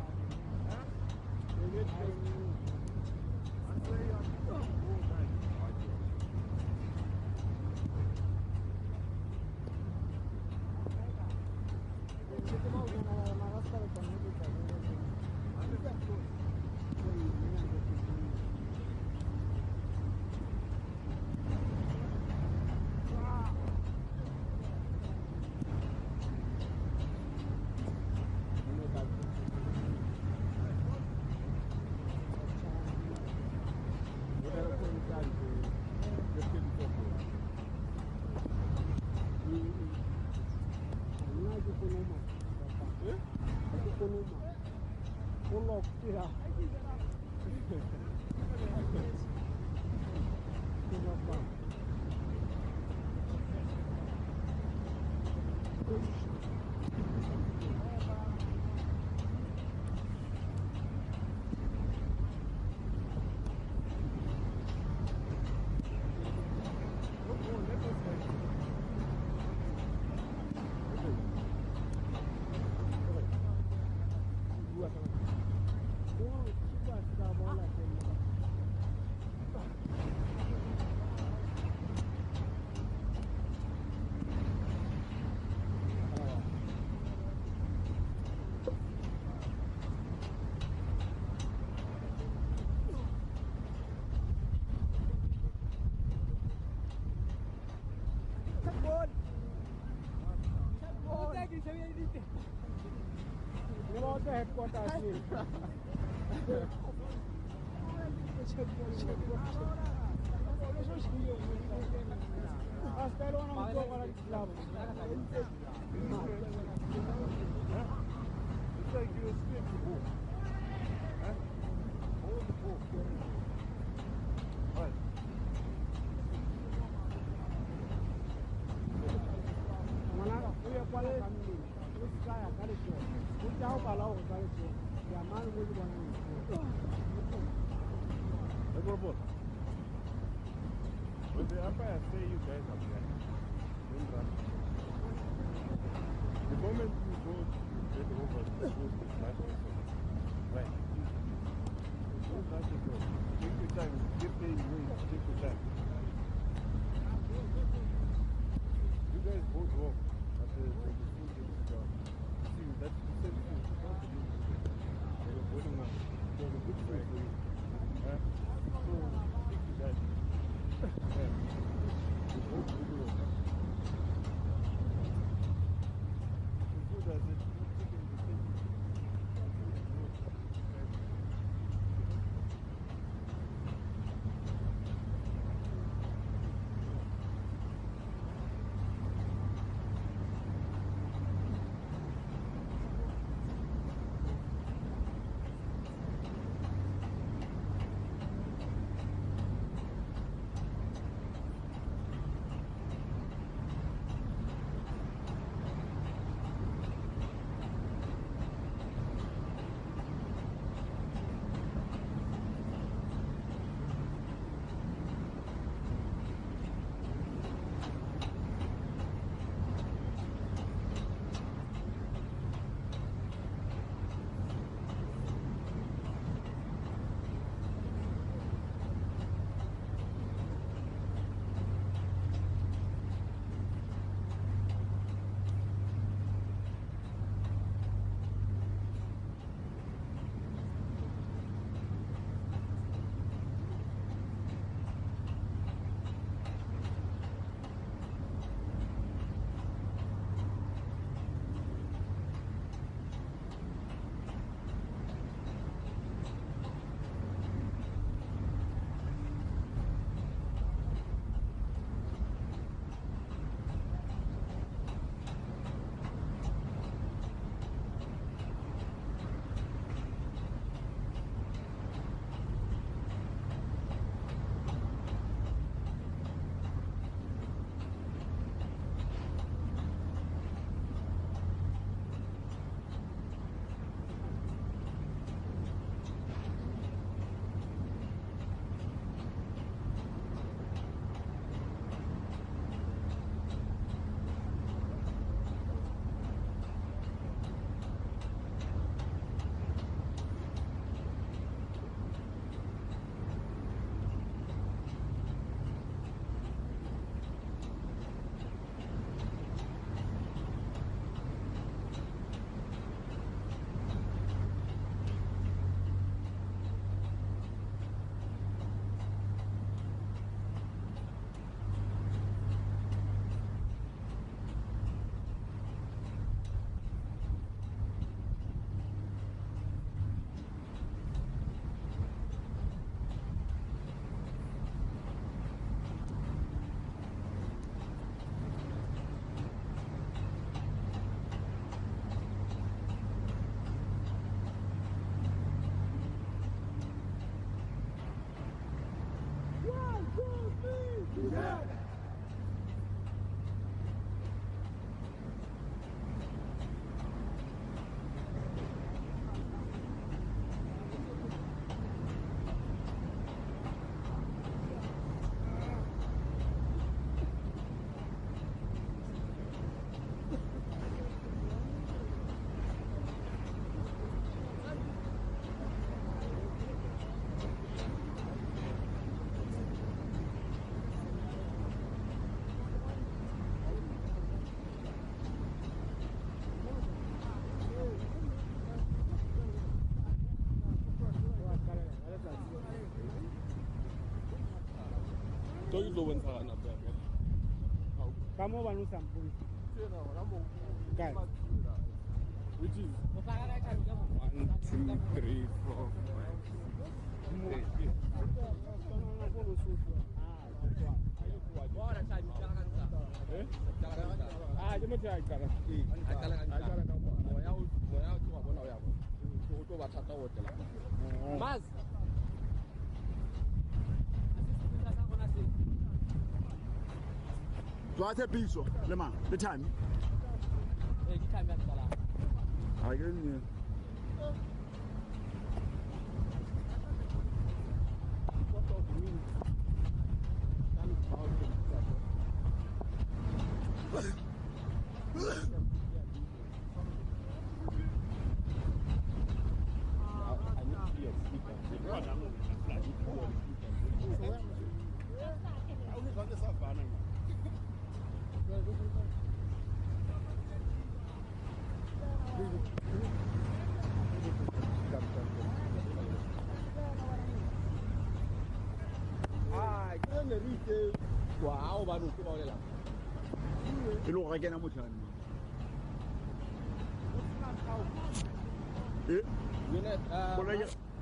But the umpire say you guys are behind. Don't run. The moment you go to get over, you go to flash yourself. Right. Don't rush yourself. Take your time. Keep playing ways. Take your time. You guys both walk at the school gets down. See, that's the same thing. You're voting on. So the good way for you. So, take your time. Come over no sample. Guys. Which is 1, 2, 3, 4, 5, 6. Ah, you must try that. Mas. What's the piece? The man, the time. I get in Wow, baru tu bawa lah. Hello, I get a much. Eh? Unit,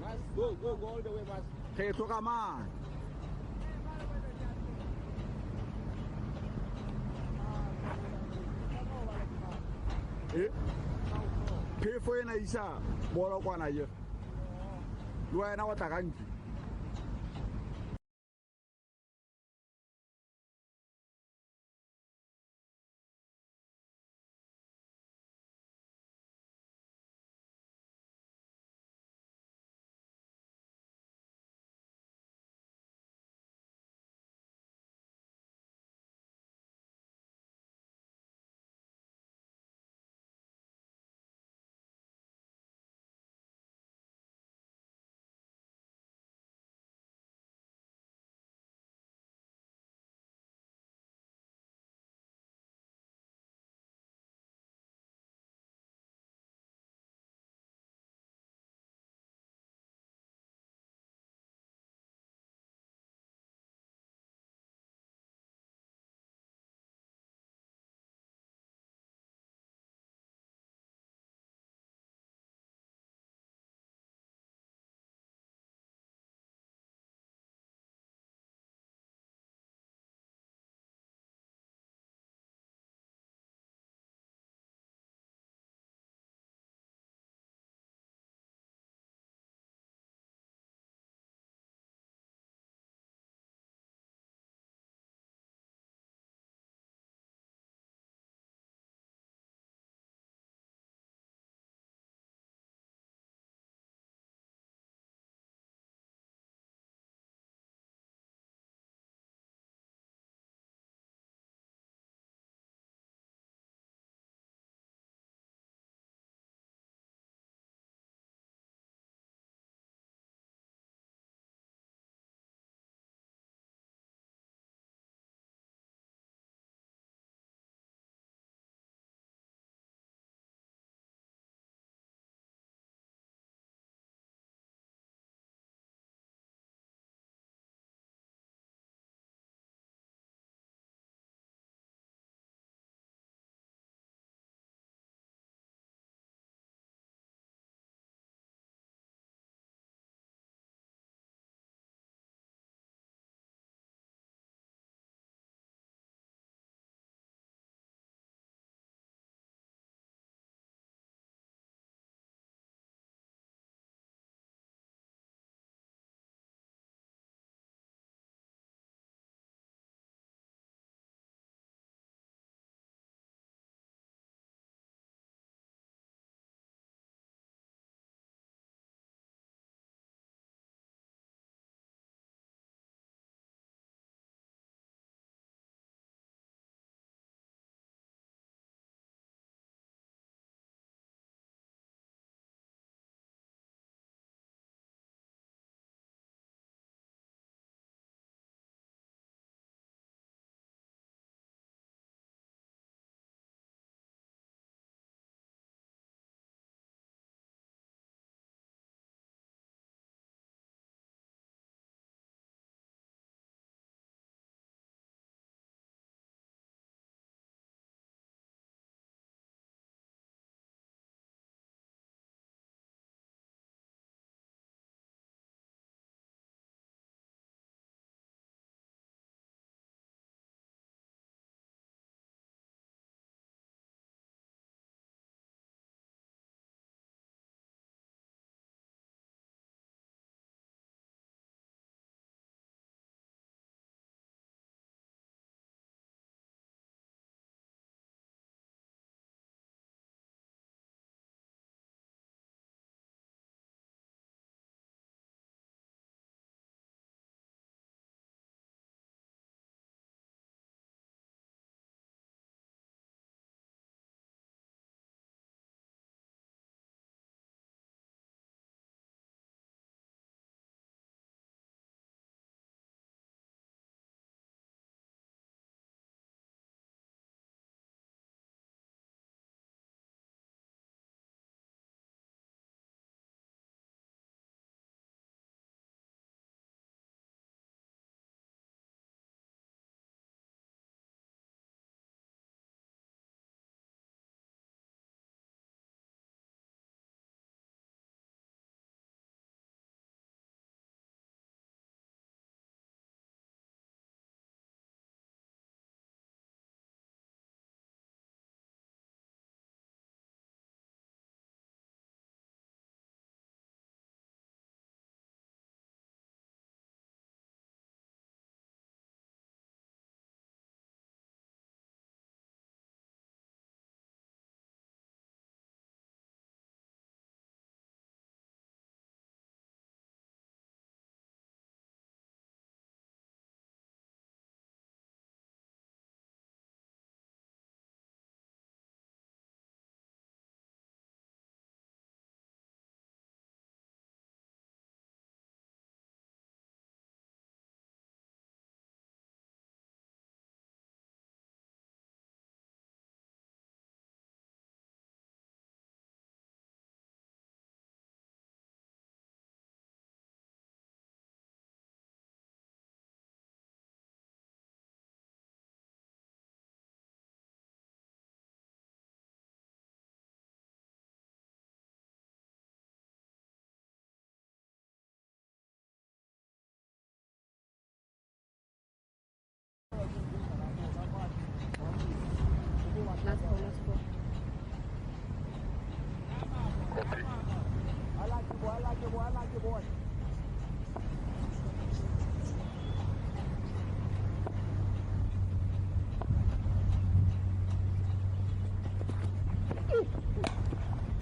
Mas, go all the way, Mas. Hey, to come on. Eh? Pay for an Isa, more of 1 year. Do I know what I can?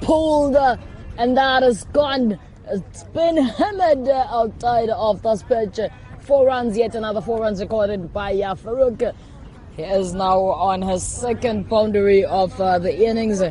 Pulled, and that is gone. It's been hammered outside of this pitch. 4 runs, yet another 4 runs recorded by Farouk. He is now on his second boundary of the innings.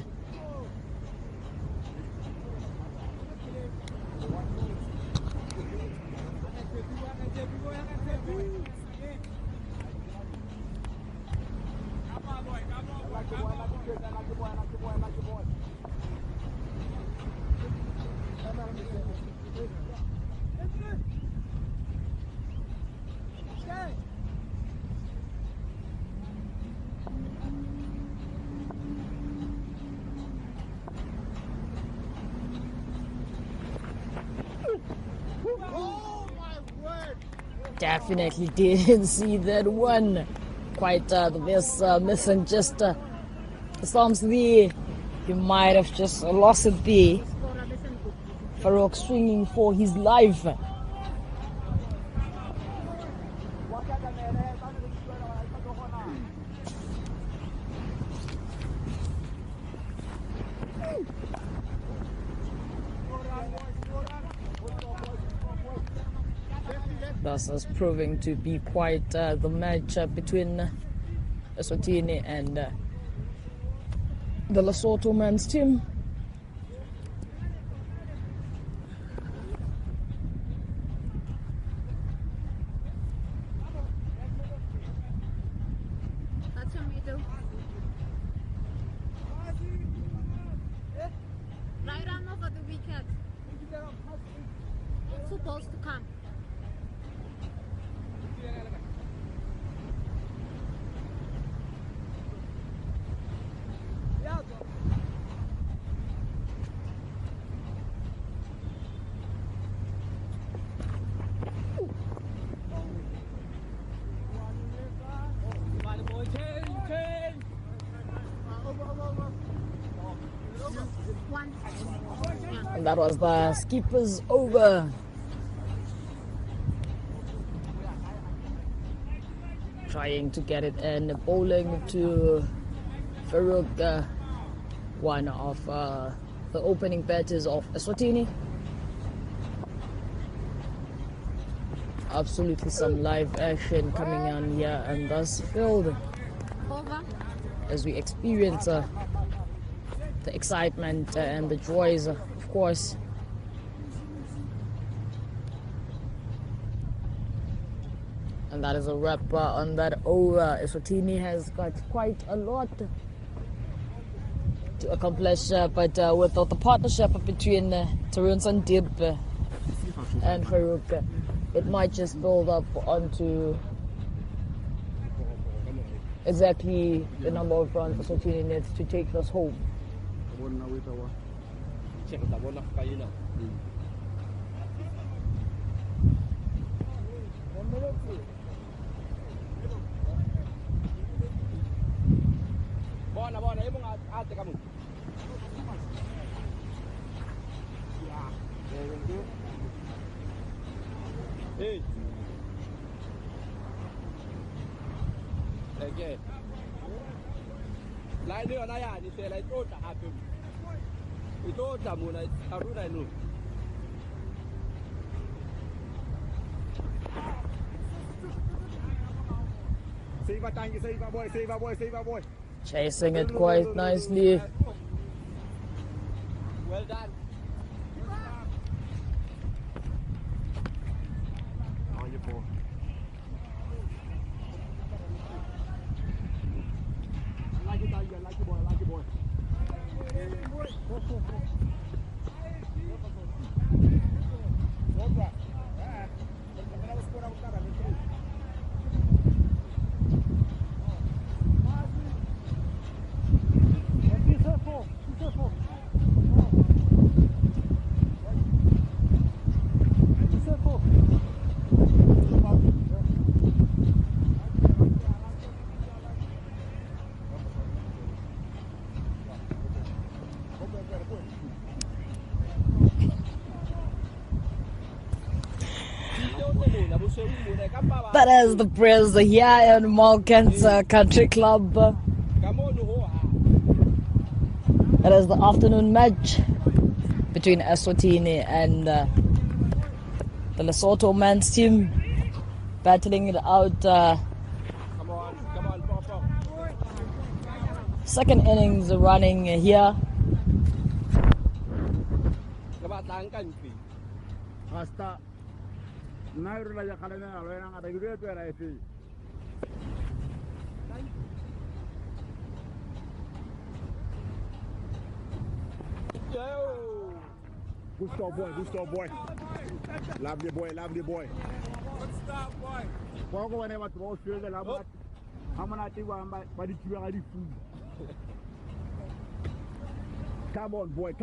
Definitely didn't see that one. Quite the best missing just storms there. He might have just lost it there. Farouk swinging for his life. This is proving to be quite the match between Eswatini and the Lesotho men's team. That's a middle. Right arm over the wicket. Supposed to come. And that was the skipper's over. Trying to get it in, bowling to Farouk, one of the opening batters of Eswatini. Absolutely some live action coming on here and thus field Over. as we experience the excitement and the joys, of course. And that is a wrap on that over. Eswatini has got quite a lot to accomplish, but with the partnership between Tarun Sandip and Farouk, it might just build up onto exactly the number of runs Eswatini needs to take this home. Hey. Okay. Lại nữa này à, thì sẽ lại tốt cả hạt. Thì tốt cả mùa này, tao lúc này luôn. Chasing it quite nicely. Well done. That is the Prez here in Malkans Country Club. It is the afternoon match between Eswatini and the Lesotho men's team, battling it out. Come on, Papa. Second innings running here. Hasta Nairo la ya kalena la wena ngata gure to era efe. Gusto boy. Lovely boy. Good start, boy. Kwa go bane batho ba o shwele la ba. Ha mona ti ba di tsuba ga di food. Come on, boys.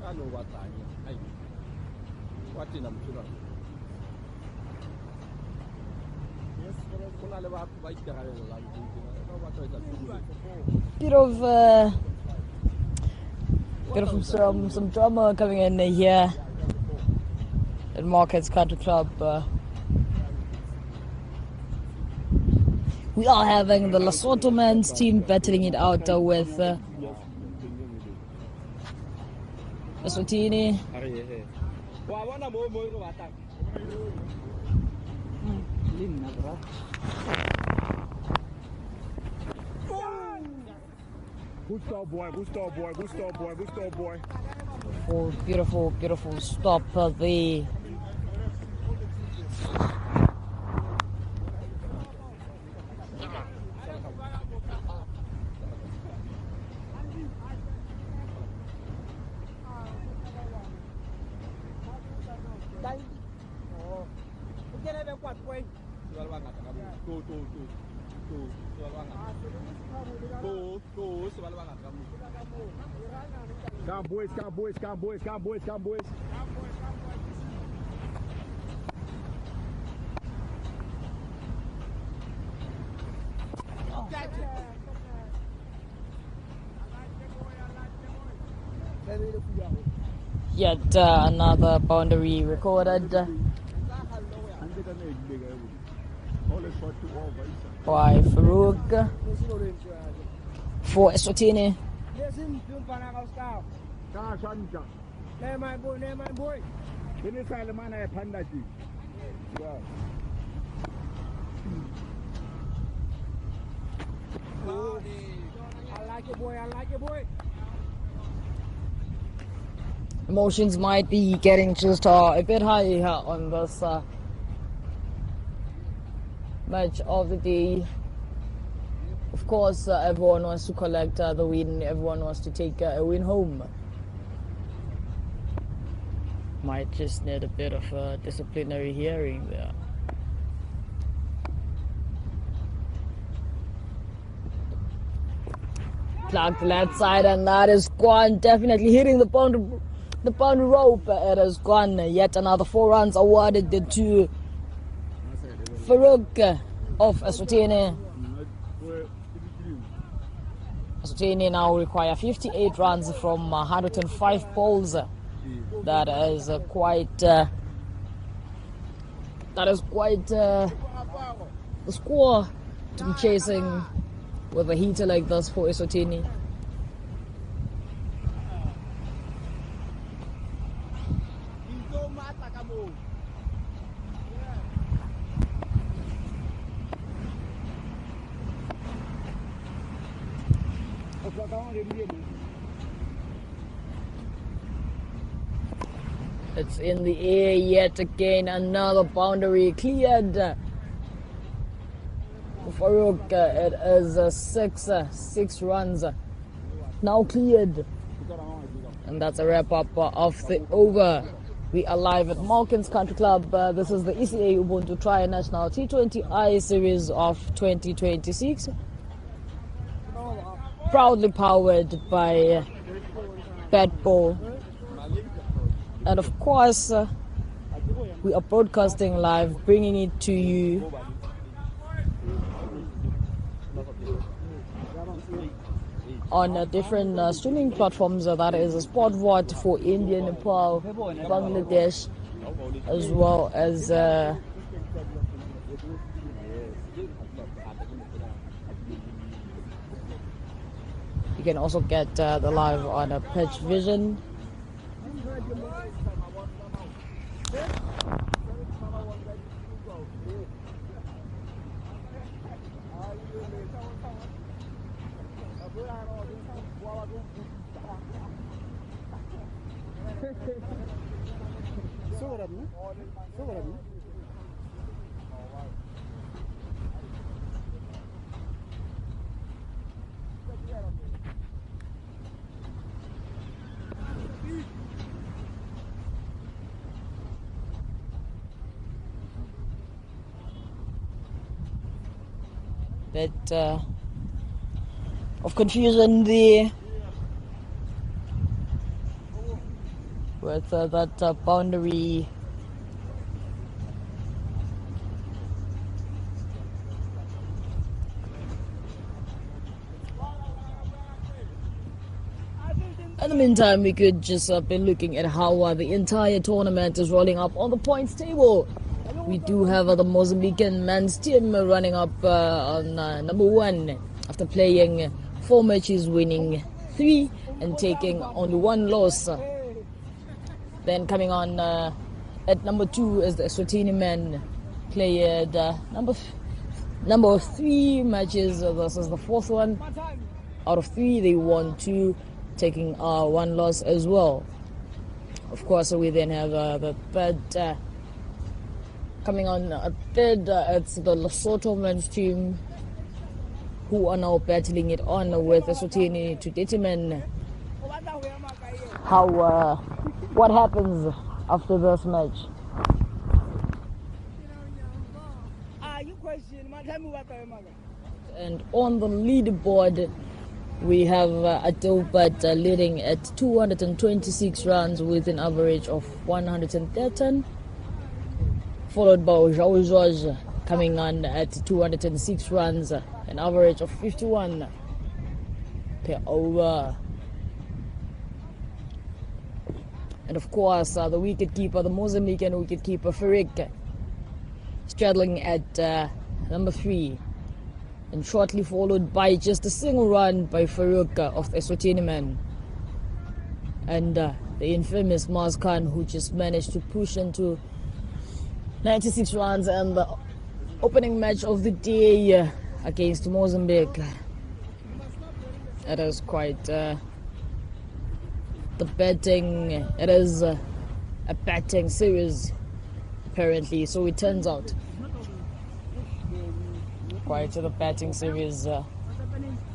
I know what time. What in I'm sure. Bit of some drama coming in here at Markets Country Club. We are having the Lesotho men's team battling it out with Eswatini. Gusto boy. Oh, beautiful stop the Come boys. yet another boundary recorded by Farouk for Eswatini. My boy. I like it, boy. Emotions might be getting just a bit high here on this match of the day. Of course, everyone wants to collect the win. Everyone wants to take a win home. Might just need a bit of a disciplinary hearing there. Plugged the left side, and that is gone. Definitely hitting the boundary rope. It is gone. Yet another 4 runs awarded to Farouk of Eswatini. Eswatini now require 58 runs from 105 balls. That is quite a score to be chasing with a heater like this for Eswatini. It's in the air yet again. Another boundary cleared. For Farouk, it is 6 runs now cleared. And that's a wrap up of the over. We are live at Malkans Country Club. This is the ECA Ubuntu Tri-National T20I Series of 2026. Proudly powered by Bad Bull. And of course, we are broadcasting live, bringing it to you on different streaming platforms. That is SportVot for India, Nepal, Bangladesh, as well as you can also get the live on a Pitch Vision. Bit of confusion there with that boundary. In the meantime, we could just be looking at how the entire tournament is rolling up on the points table. We do have the Mozambican men's team running up on number 1 after playing 4 matches, winning 3 and taking only 1 loss. Then coming on at number 2 is the Eswatini men, played number 3 matches. This is the 4th one. Out of 3, they won 2, taking 1 loss as well. Of course, we then have the third. Coming on a third, it's the Lesotho men's team, who are now battling it on with Eswatini to determine how what happens after this match. And on the leaderboard, we have Adobat leading at 226 runs with an average of 113. Followed by George coming on at 206 runs, an average of 51 per over. And of course, the wicketkeeper, the Mozambican wicketkeeper Farik, straddling at number 3, and shortly followed by just a single run by Farouk of the Eswatini men, and the infamous Maz Khan, who just managed to push into 96 runs and the opening match of the day against Mozambique. It is quite the betting. It is a betting series apparently, so it turns out quite the betting series. The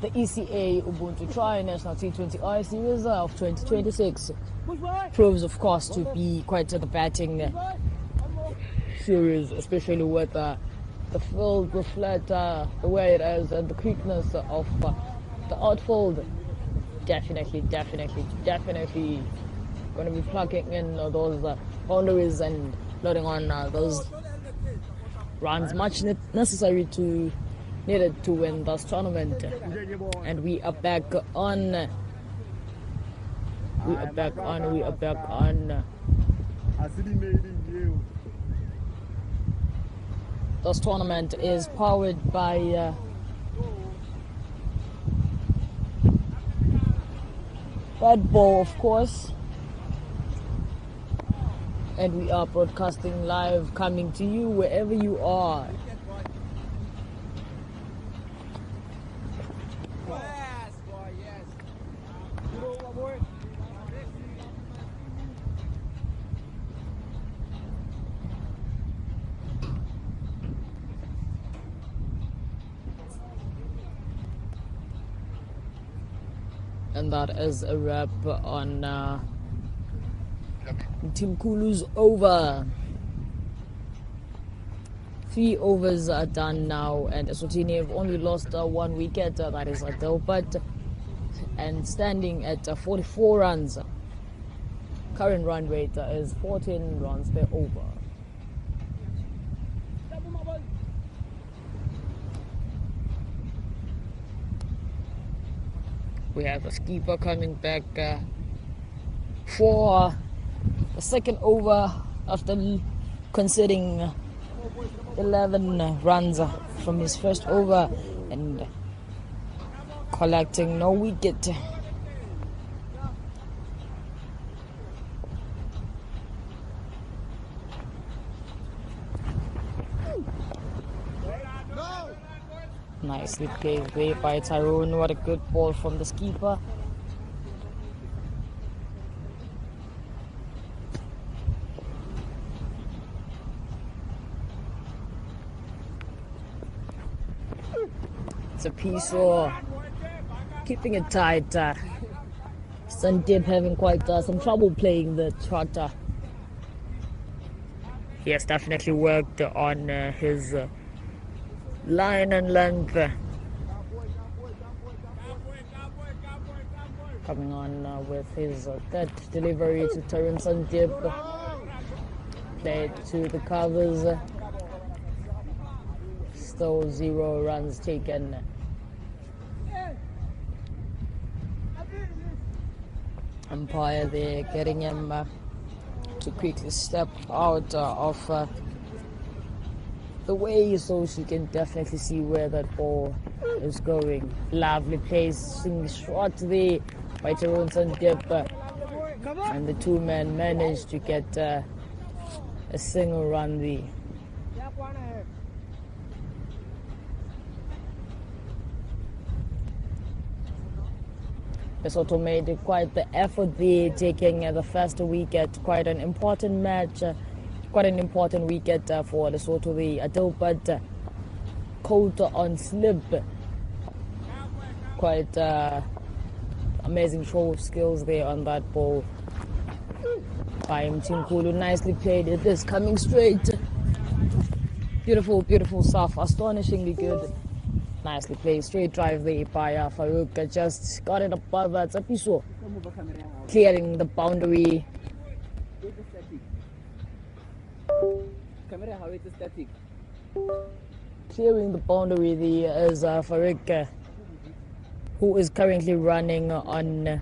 ECA Ubuntu Tri-National T20I series of 2026 proves, of course, to be quite the betting series, especially with the field, the flat, the way it is, and the quickness of the outfield. Definitely going to be plugging in those boundaries and loading on those runs much necessary to needed to win this tournament. And we are back on. This tournament is powered by Red Bull, of course, and we are broadcasting live, coming to you wherever you are. And that is a wrap on Team Kulu's over. 3 overs are done now, and Eswatini have only lost 1 wicket, that is Adelbert, and standing at 44 runs. Current run rate is 14 runs per over. We have the skipper coming back for the second over after conceding 11 runs from his first over and collecting no wicket. Nicely played there by Tyrone. What a good ball from the skipper. It's a piece of keeping it tight. Sandip having quite some trouble playing the trotter. He has definitely worked on his line and length. Coming on with his third delivery to Tarun Sandip. Played to the covers. Still 0 runs taken. Umpire there getting him to quickly step out of the way so she can definitely see where that ball is going. Lovely placing shot there by Tarun Sandip, and the two men managed to get a single run there. Lesotho made quite the effort there, taking the first wicket. Quite an important match, quite an important wicket for Lesotho. The Adilbert coat on slip. Quite amazing show of skills there on that ball by Mtinkulu. Nicely played. It is coming straight. Beautiful, beautiful stuff. Astonishingly good. Nicely played. Straight drive there by Farouk. Just got it above Tsapiso. Clearing the boundary. Clearing the boundary there is Farouk, who is currently running on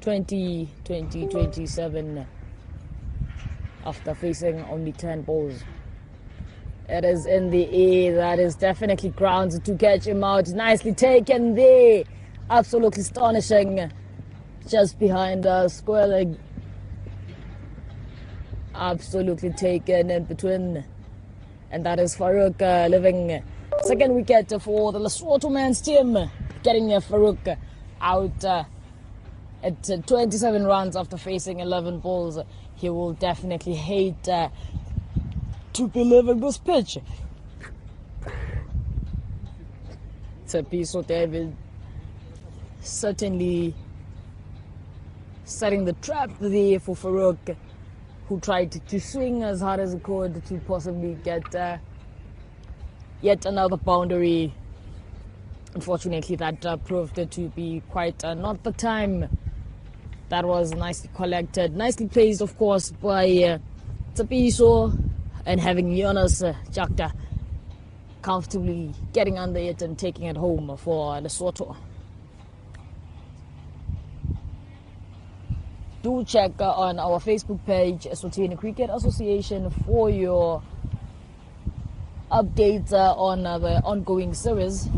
27 after facing only 10 balls. It is in the air. That is definitely grounds to catch him out. Nicely taken there. Absolutely astonishing. Just behind square leg. Absolutely taken in between. And that is Farouk living second wicket for the Lesotho men's team. Getting Farouk out at 27 runs after facing 11 balls. He will definitely hate to be living this pitch. Tsapiso David certainly setting the trap there for Farouk, who tried to swing as hard as he could to possibly get yet another boundary. Unfortunately, that proved to be quite not the time. That was nicely collected, nicely placed, of course, by Tsapiso, and having Jonas Jakta comfortably getting under it and taking it home for Lesotho. Do check on our Facebook page, Eswatini Cricket Association, for your updates on the ongoing series.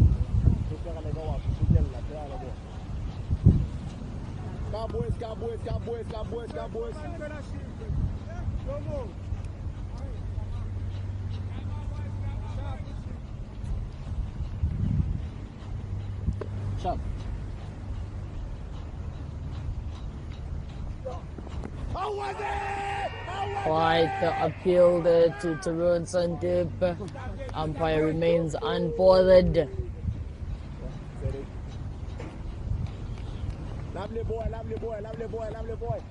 Sharp. Quite the appeal there to Tarun Sandip. Umpire remains unbothered. Lovely boy, lovely boy, lovely boy, lovely boy.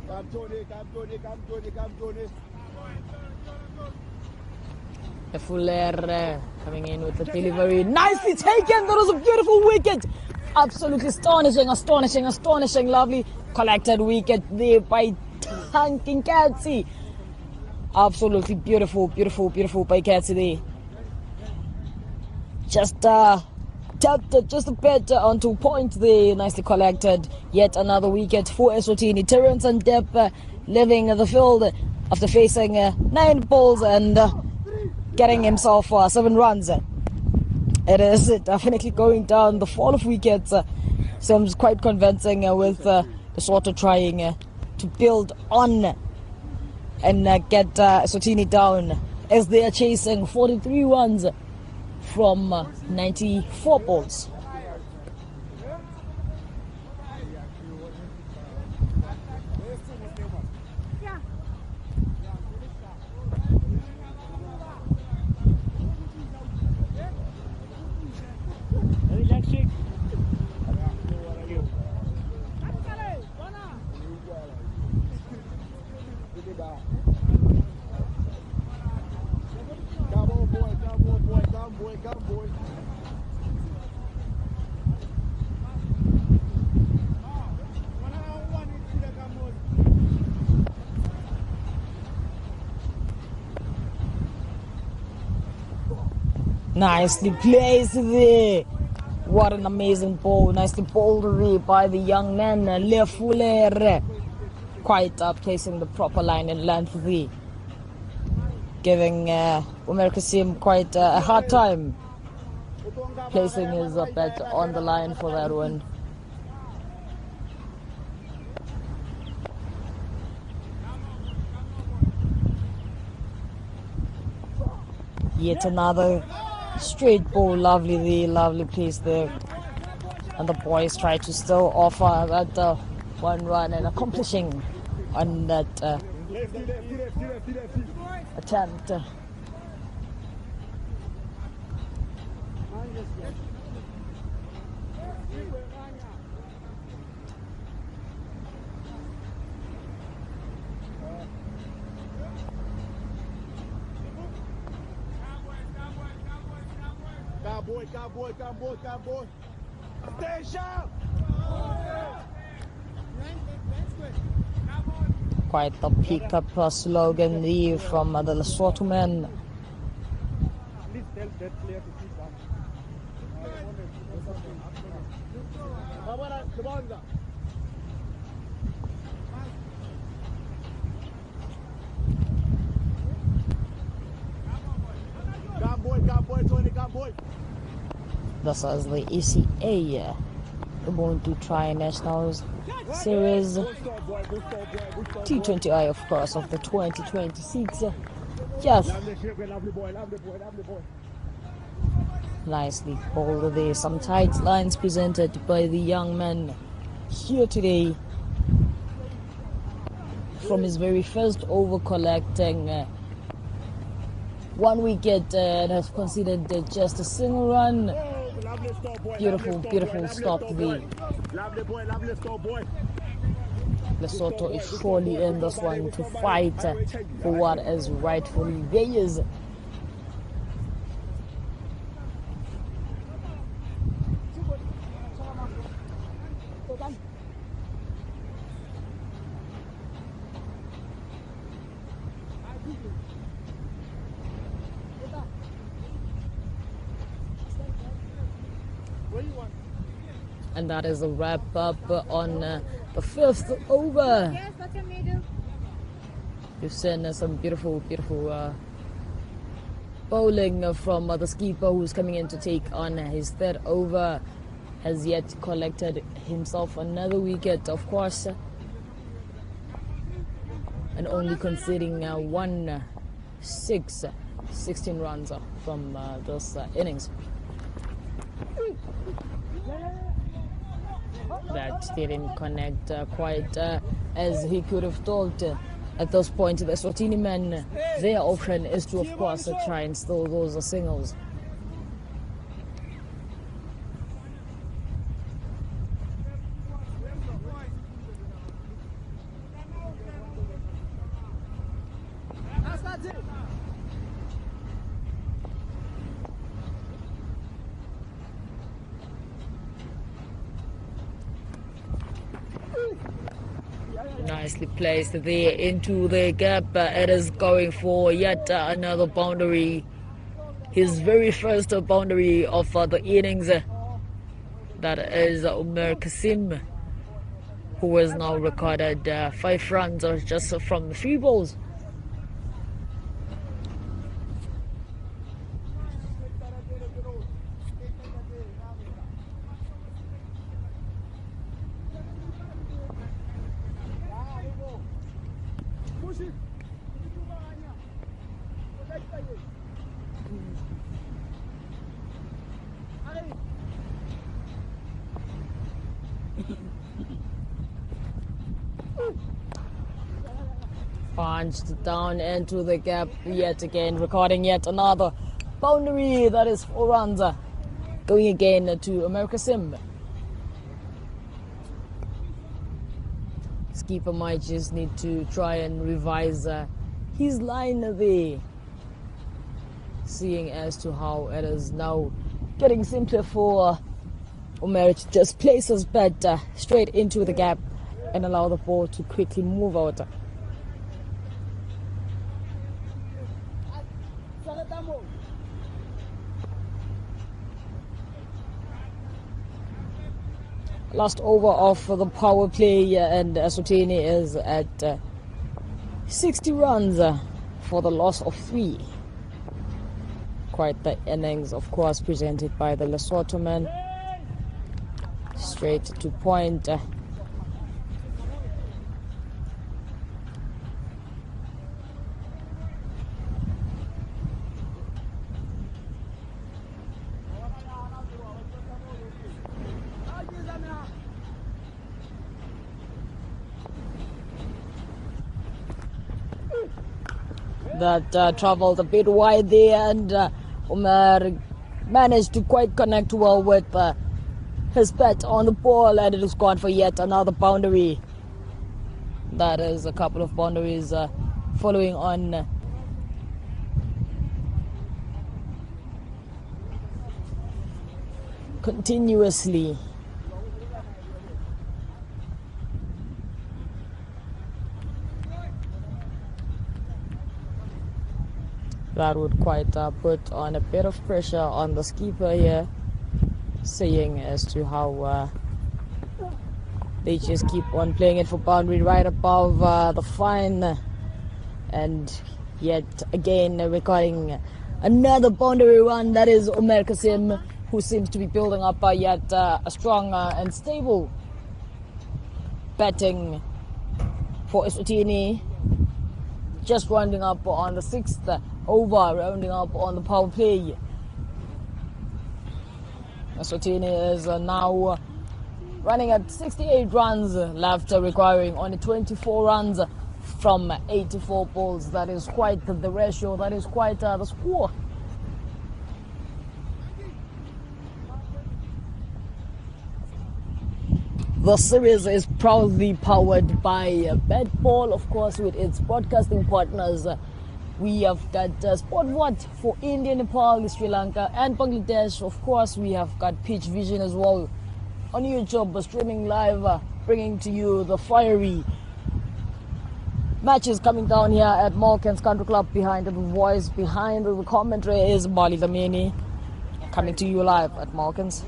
Come Tony, come Tony, come Tony, come Tony. Fuller coming in with the delivery. Nicely taken. That was a beautiful wicket. Absolutely astonishing, astonishing, astonishing. Lovely collected wicket there by Tanking Katsi. Absolutely beautiful, beautiful, beautiful by Cassidy. Just tapped it just a bit onto point there. Nicely collected. Yet another wicket for Eswatini. Terence and Depp leaving the field after facing 9 balls and getting himself 7 runs. It is definitely going down. The fall of wickets seems quite convincing with Lesotho trying to build on and get Eswatini down as they are chasing 43 runs from 94 balls. Nicely placed there. What an amazing ball. Nicely bowled there by the young man, Lefulere. Quite placing the proper line and length there. Giving Umar Kasim quite a hard time placing his bat on the line for that one. Yet another straight ball, lovely there, lovely place there. And the boys try to still offer that 1 run and accomplishing on that attempt. Cowboy. Stay sharp. Quite the pick-up slogan there from the Lesotho men. Please tell that player to sit down. Cowboy, Tony, cowboy. This is the ECA Ubuntu Tri-Nationals Series T20I, of course, of the 2026. Yes. Lovely boy. Nicely bowled there. Some tight lines presented by the young man here today. From his very first over, collecting 1 wicket and has conceded just a single run. Beautiful stop there. Lesotho is surely in this one to fight for what is rightfully theirs. And that is a wrap up on the 5th over. Yes, what's your middle? You've seen some beautiful bowling from the skipper, who's coming in to take on his 3rd over. Has yet collected himself another wicket, of course, and only conceding 16 runs from this innings. That didn't connect quite as he could have thought. At this point, the Eswatini men, their option is to, of course, try and steal those singles. Nicely placed there into the gap. It is going for yet another boundary. His very first boundary of the innings. That is Umar Kasim, who has now recorded 5 runs just from 3 balls. Punched down into the gap yet again, recording yet another boundary. That is 4 runs. Going again to America Sim. Skipper might just need to try and revise his line there, seeing as to how it is now getting simpler for Omer to just place his bat straight into the gap and allow the ball to quickly move out. Last over of the power play, and Eswatini is at 60 runs for the loss of 3. Quite the innings, of course, presented by the Lesotho man. Straight to point. That traveled a bit wide there, and Umar managed to quite connect well with his bat on the ball, and it is gone for yet another boundary. That is a couple of boundaries following on. Continuously. That would quite put on a bit of pressure on the skipper here, seeing as to how they just keep on playing it for boundary right above the fine, and yet again recording another boundary run. That is Omer Kasim, who seems to be building up yet a strong and stable batting for Eswatini. Just rounding up on the 6th over, rounding up on the power play. Eswatini is now running at 68 runs left, requiring only 24 runs from 84 balls. That is quite the ratio, that is quite the score. The series is proudly powered by Batball, of course, with its broadcasting partners. We have got SportVot for India, Nepal, Sri Lanka, and Bangladesh. Of course, we have got Pitch Vision as well on YouTube, streaming live, bringing to you the fiery matches coming down here at Malkin's Country Club. Behind the voice, behind the commentary is Bali Lamini, coming to you live at Malkin's.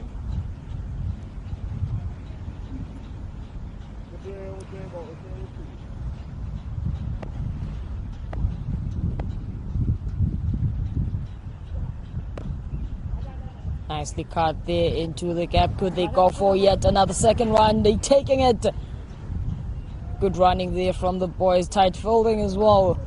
Nicely cut there into the gap. Could they go for yet another second run? They're taking it. Good running there from the boys. Tight fielding as well.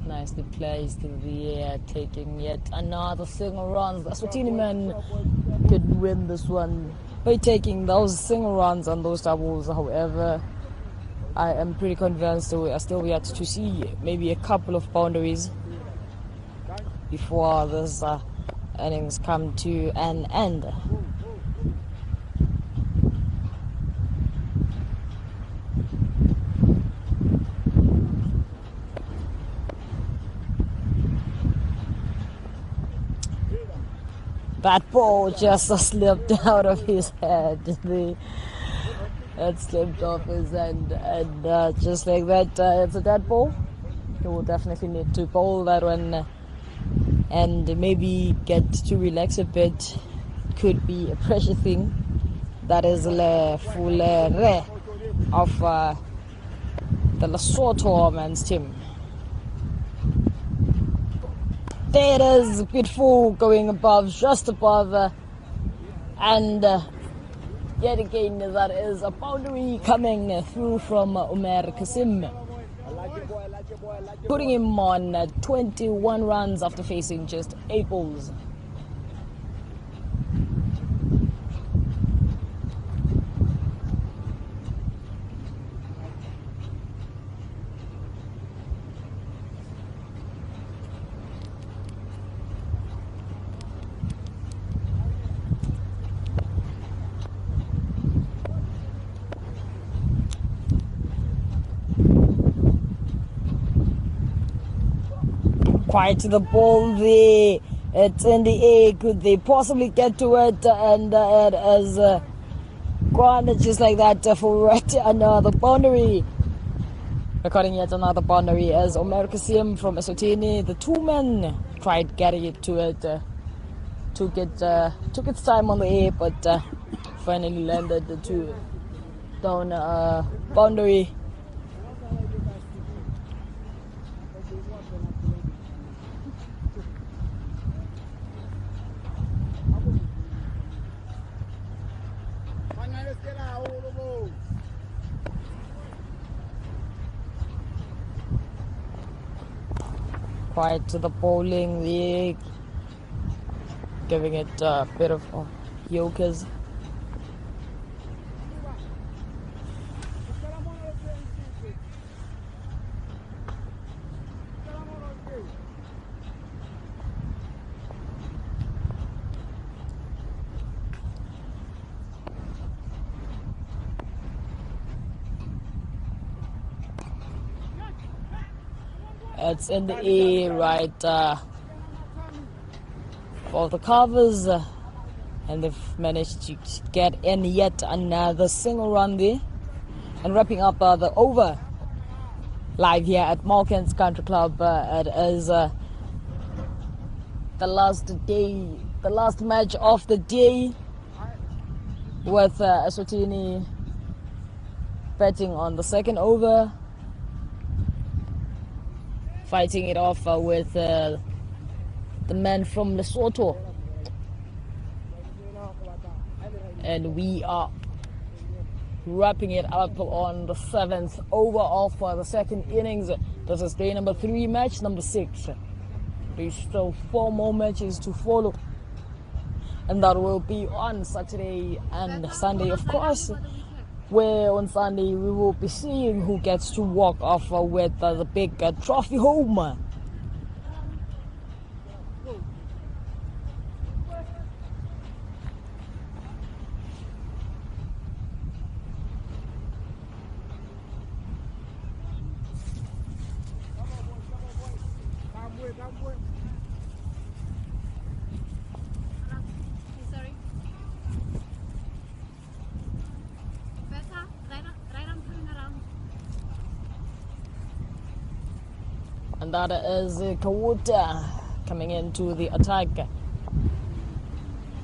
Nicely placed in the air, taking yet another single run. The Eswatini man could win this one by taking those single runs and those doubles. However, I am pretty convinced that we are still yet to see maybe a couple of boundaries before this innings come to an end. That ball just slipped out of his head. It slipped off his hand, and just like that, it's a dead ball. He will definitely need to bowl that one and maybe get to relax a bit. Could be a pressure thing. That is the full of the Lesotho men's team. There it is, beautiful, going above, just above, and yet again that is a boundary coming through from Umar Kasim, putting him on 21 runs after facing just 8 balls. Quite to the ball there. It's in the air. Could they possibly get to it? And it has gone just like that for yet another boundary. Recording yet another boundary as Umar Kasim from Eswatini, the 2 men, tried getting it to it. Took its time on the air, but finally landed the 2 down boundary. Quite to the bowling there, giving it a bit of yokers. It's in the air, right, for the covers, and they've managed to get in yet another single run there, and wrapping up the over live here at Malkin's Country Club. It is the last match of the day, with Eswatini batting on the second over, fighting it off with the man from Lesotho. And we are wrapping it up on the 7th over of the second innings. This is day number 3, match number 6. There's still 4 more matches to follow, and that will be on Saturday and Sunday, of course, where on Sunday we will be seeing who gets to walk off with the big trophy home. Sorry. Better, right arm coming around. And that is Kawuta coming into the attack,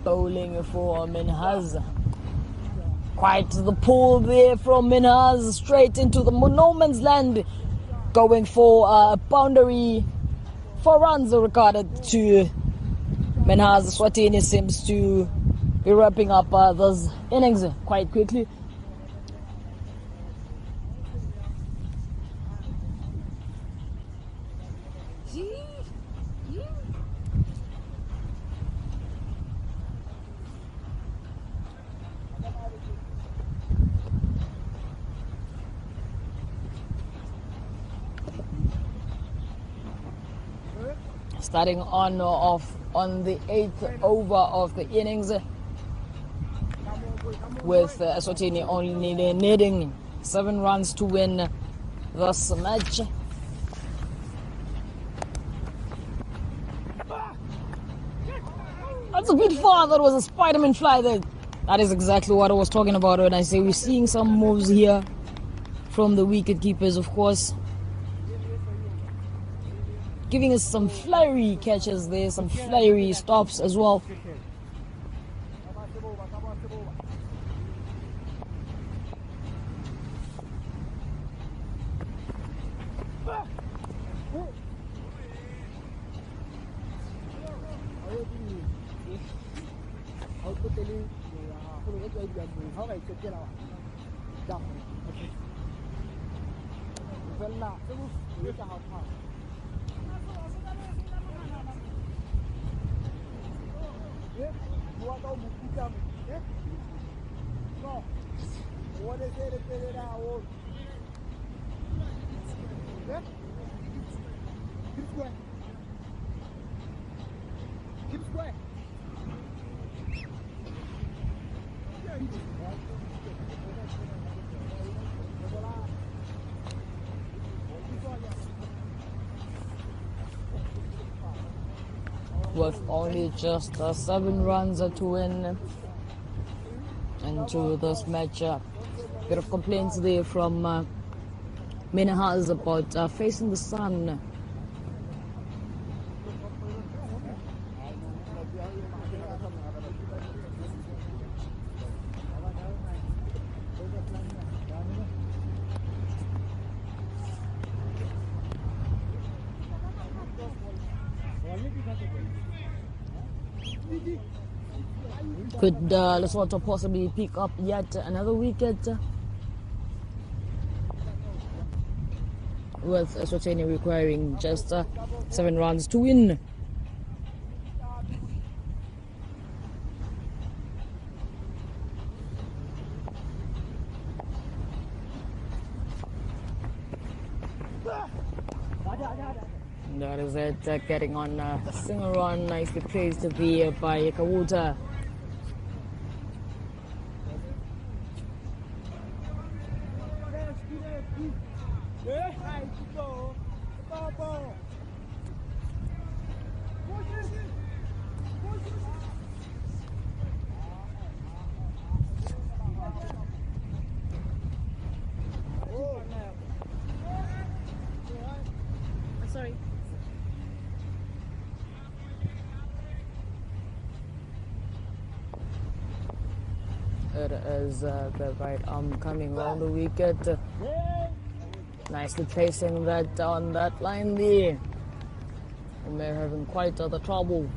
bowling for Minhaz. Quite the pull there from Minhaz, straight into the no man's land, going for a boundary. 4 runs are recorded to Minhaz. Eswatini seems to be wrapping up those innings quite quickly. Starting on the 8th over of the innings, with Eswatini only needing 7 runs to win this match. That's a bit far. That was a Spider-Man fly there. That is exactly what I was talking about when I say we're seeing some moves here from the wicket keepers, of course. Giving us some flyery catches there, some flyery stops as well. With only just 7 runs to win into this match. Bit of complaints there from Minahas about facing the sun. Could Lesotho possibly pick up yet another wicket? With Eswatini requiring just 7 runs to win. That is it, getting on a single run, nicely praised there by Kawuta. Sorry. It is the right arm coming round the wicket. Nicely placing that on that line there. Umair having quite the trouble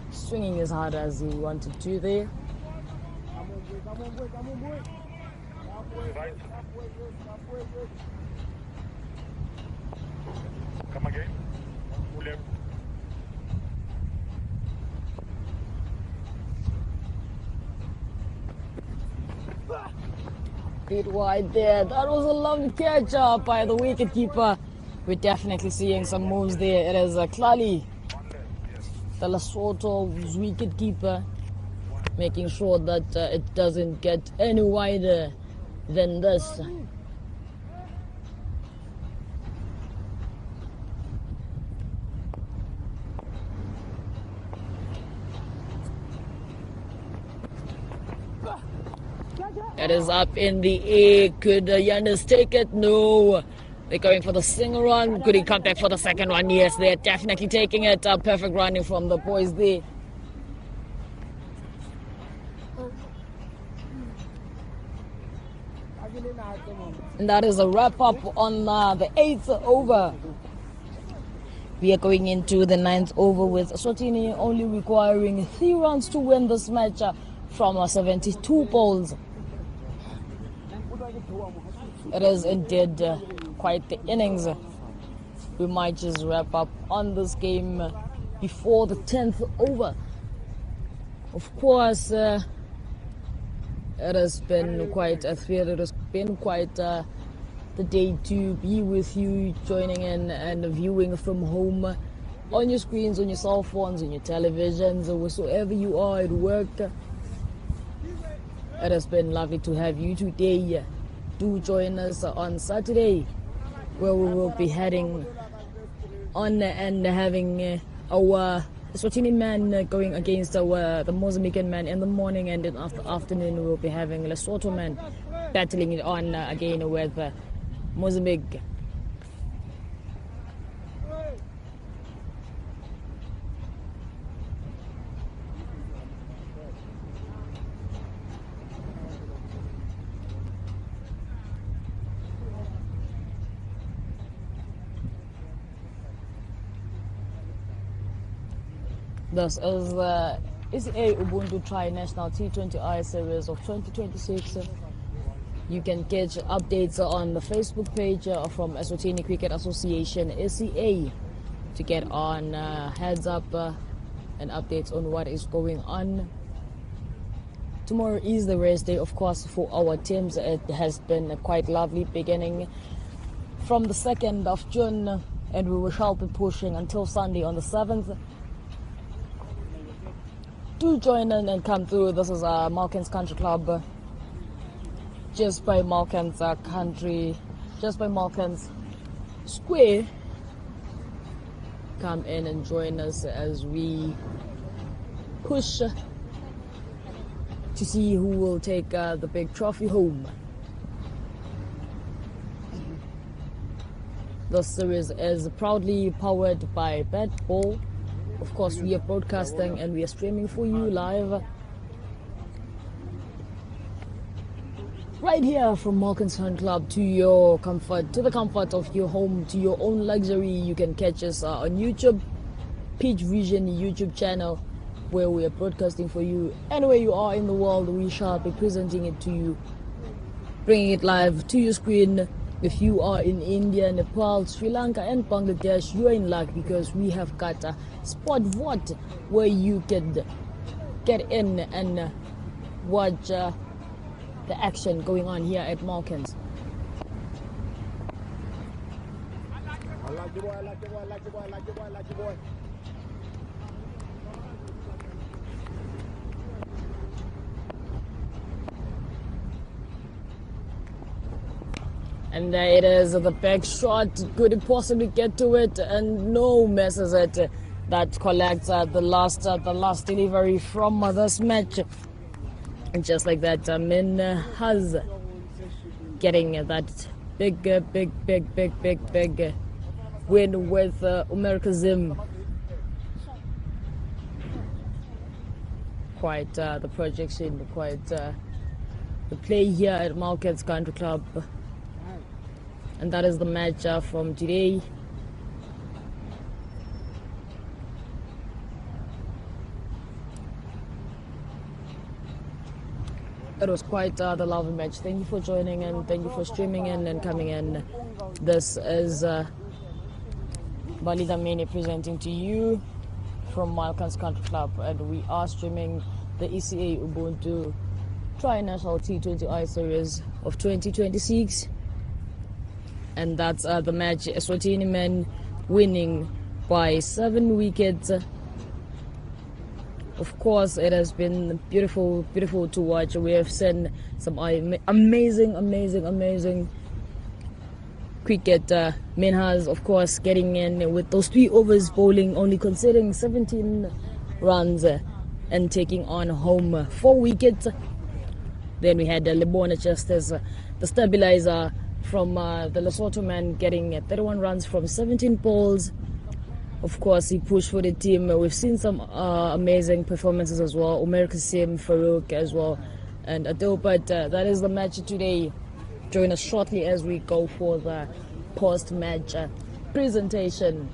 swinging as hard as he wanted to there. Come again. Bit wide there. That was a lovely catch by the wicketkeeper. We're definitely seeing some moves there. It is Klali, the Lesotho's wicketkeeper, making sure that it doesn't get any wider than this. It is up in the air. Could Yanders take it? No. They're going for the single run. Could he come back for the second one? Yes, they're definitely taking it. Perfect running from the boys there. And that is a wrap up on the 8th over. We are going into the 9th over with Eswatini only requiring 3 runs to win this match from 72 balls. It is indeed quite the innings. We might just wrap up on this game before the 10th over. Of course, it has been quite a thrill. It has been quite the day to be with you, joining in and viewing from home, on your screens, on your cell phones, on your televisions, or wheresoever you are at work. It has been lovely to have you today. do join us on Saturday, where we will be heading on and having our Eswatini man going against the Mozambican man in the morning, and in the afternoon we will be having Lesotho man battling it on again with Mozambique. This is the ECA Ubuntu Tri-National T20I Series of 2026. You can catch updates on the Facebook page from Eswatini Cricket Association, ECA, to get on heads up and updates on what is going on. Tomorrow is the race day, of course, for our teams. It has been a quite lovely beginning from the 2nd of June, and we shall be pushing until Sunday on the 7th. Do join in and come through. This is Malkin's Country Club, just by Malkin's just by Malkin's Square. Come in and join us as we push to see who will take the big trophy home. The series is proudly powered by Bat Ball. Of course, we are broadcasting and we are streaming for you live right here from Malkin's Hunt Club to your comfort, to the comfort of your home, to your own luxury. You can catch us on YouTube, Peach Vision YouTube channel, where we are broadcasting for you. Anywhere you are in the world, we shall be presenting it to you, bringing it live to your screen. If you are in India, Nepal, Sri Lanka and Bangladesh, you are in luck, because we have got a SportVot where you can get in and watch the action going on here at Malkin's. I like your boy, I like your boy, I like your boy, I like your boy, I like your boy. And it is the back shot. Could it possibly get to it? And no, misses it. That collects the last delivery from this match. And just like that, Min has getting that big win with Umar Kazim. Quite the projection, quite the play here at Malkin's Country Club. And that is the match from today. It was quite the lovely match. Thank you for joining in. Thank you for streaming in and coming in. This is Bali Damini presenting to you from Malkin's Country Club, and we are streaming the ECA Ubuntu Tri-National T20I Series of 2026. And that's the match. Eswatini men winning by 7 wickets. Of course, it has been beautiful to watch. We have seen some amazing cricket. Minhas, of course, getting in with those 3 overs bowling, only conceding 17 runs and taking on home 4 wickets. Then we had Lebona just as the stabilizer from the Lesotho man, getting 31 runs from 17 balls. Of course, he pushed for the team. We've seen some amazing performances as well. Umar Kasim, Farouk as well, and Adil. But that is the match today. Join us shortly as we go for the post-match presentation.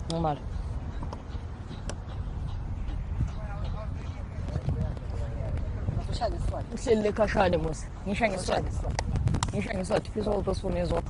Normal. Uhleli khashane musi. Ngisho ngeSwati. Ngisho ngeSwati. Please hold those for me as well.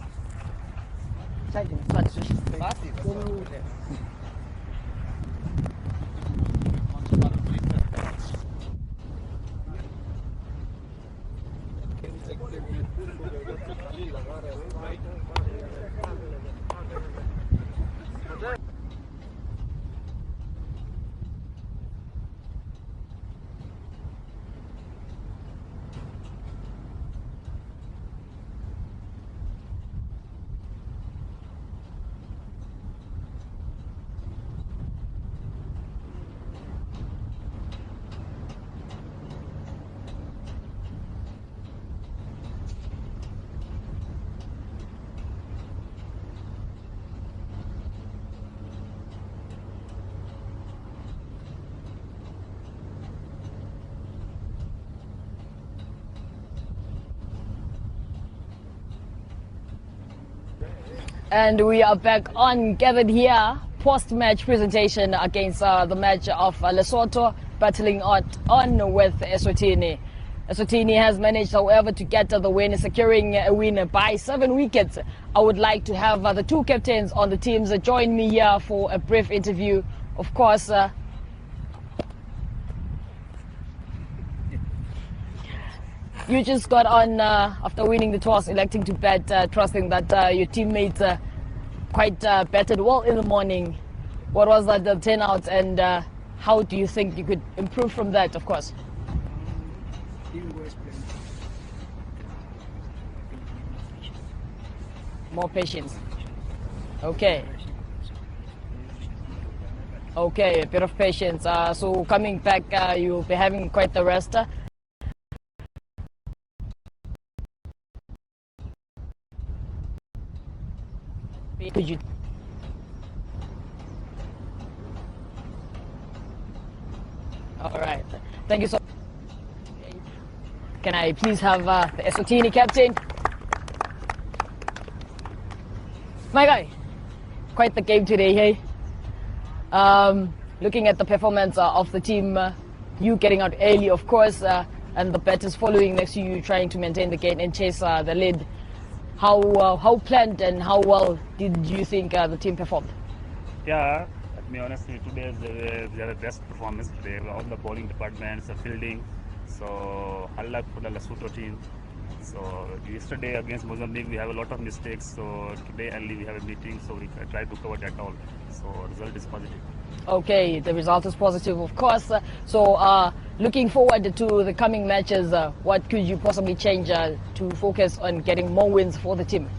And we are back on, gathered here, post-match presentation against the match of Lesotho, battling on with Eswatini. Eswatini has managed, however, to get the win, securing a win by 7 wickets. I would like to have the two captains on the teams join me here for a brief interview. Of course, you just got on after winning the toss, electing to bat, trusting that your teammates quite batted well in the morning. What was that the turnout, and how do you think you could improve from that, of course? More patience. Okay. Okay, a bit of patience. So coming back, you'll be having quite the rest. Could you? All right. Thank you so much. Can I please have the Eswatini captain? My guy, quite the game today, hey? Looking at the performance of the team, you getting out early, of course, and the batters following next to you, trying to maintain the game and chase the lead. How planned and how well did you think the team performed? Yeah, let me honestly, today they are the best performance today. All the bowling departments, the fielding. So, I like for the Lesotho team. So, yesterday against Mozambique, we have a lot of mistakes. So, today early we have a meeting, so we try to cover that all. So, result is positive. Okay, the result is positive, of course. So, looking forward to the coming matches, what could you possibly change to focus on getting more wins for the team?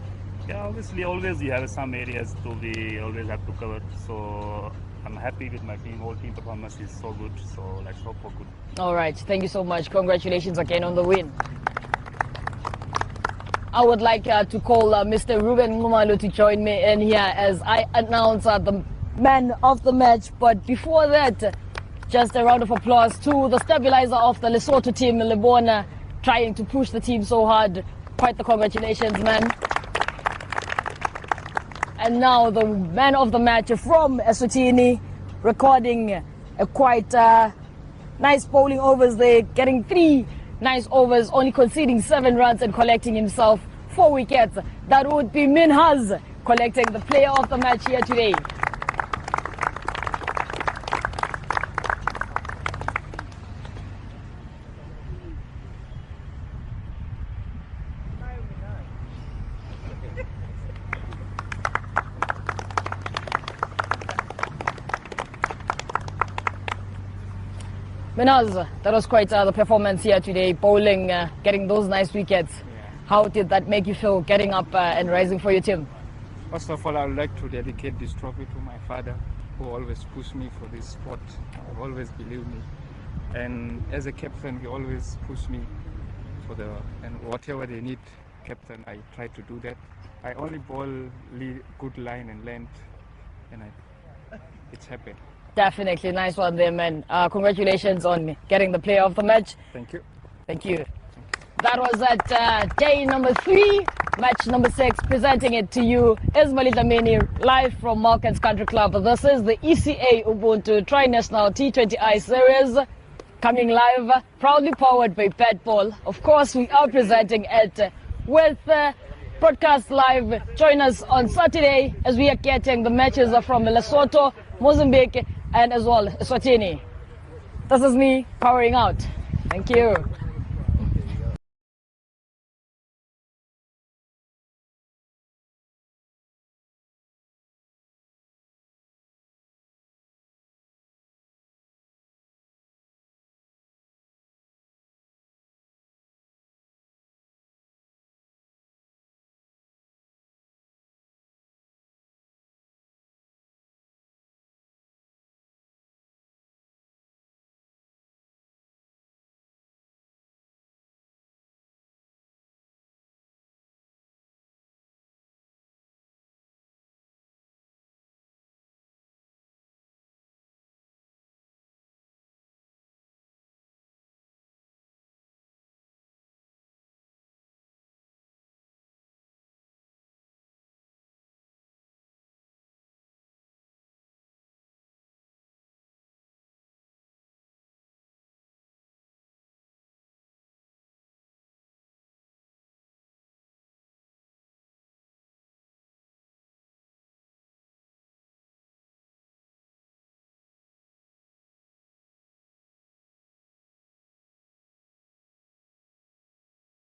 Yeah, obviously, always you have some areas to we always have to cover. So, I'm happy with my team. Whole team performance is so good. So, let's hope for good. All right, thank you so much. Congratulations again on the win. I would like to call Mr. Ruben Ngumalo to join me in here as I announce the man of the match. But before that, just a round of applause to the stabilizer of the Lesotho team, Lebona, trying to push the team so hard. Quite the congratulations, man. And now the man of the match from Eswatini, recording a quite nice bowling overs there, getting 3 nice overs, only conceding 7 runs and collecting himself 4 wickets. That would be Minhas collecting the player of the match here today. Minhas, that was quite the performance here today, bowling, getting those nice wickets. How did that make you feel, getting up and rising for your team? First of all, I would like to dedicate this trophy to my father, who always pushed me for this sport. I've always believed me. And as a captain, he always pushed me for and whatever they need, captain, I try to do that. I only bowl good line and length, and it's happened. Definitely, nice one there, man. Congratulations on getting the player of the match. Thank you. Thank you. That was at day number 3. Match number 6, presenting it to you is Dlamini, live from Malkans Country Club. This is the ECA Ubuntu Tri-National T20I Series, coming live, proudly powered by Petball. Of course, we are presenting it with broadcast live. Join us on Saturday as we are getting the matches from Lesotho, Mozambique, and as well Eswatini. This is me powering out. Thank you.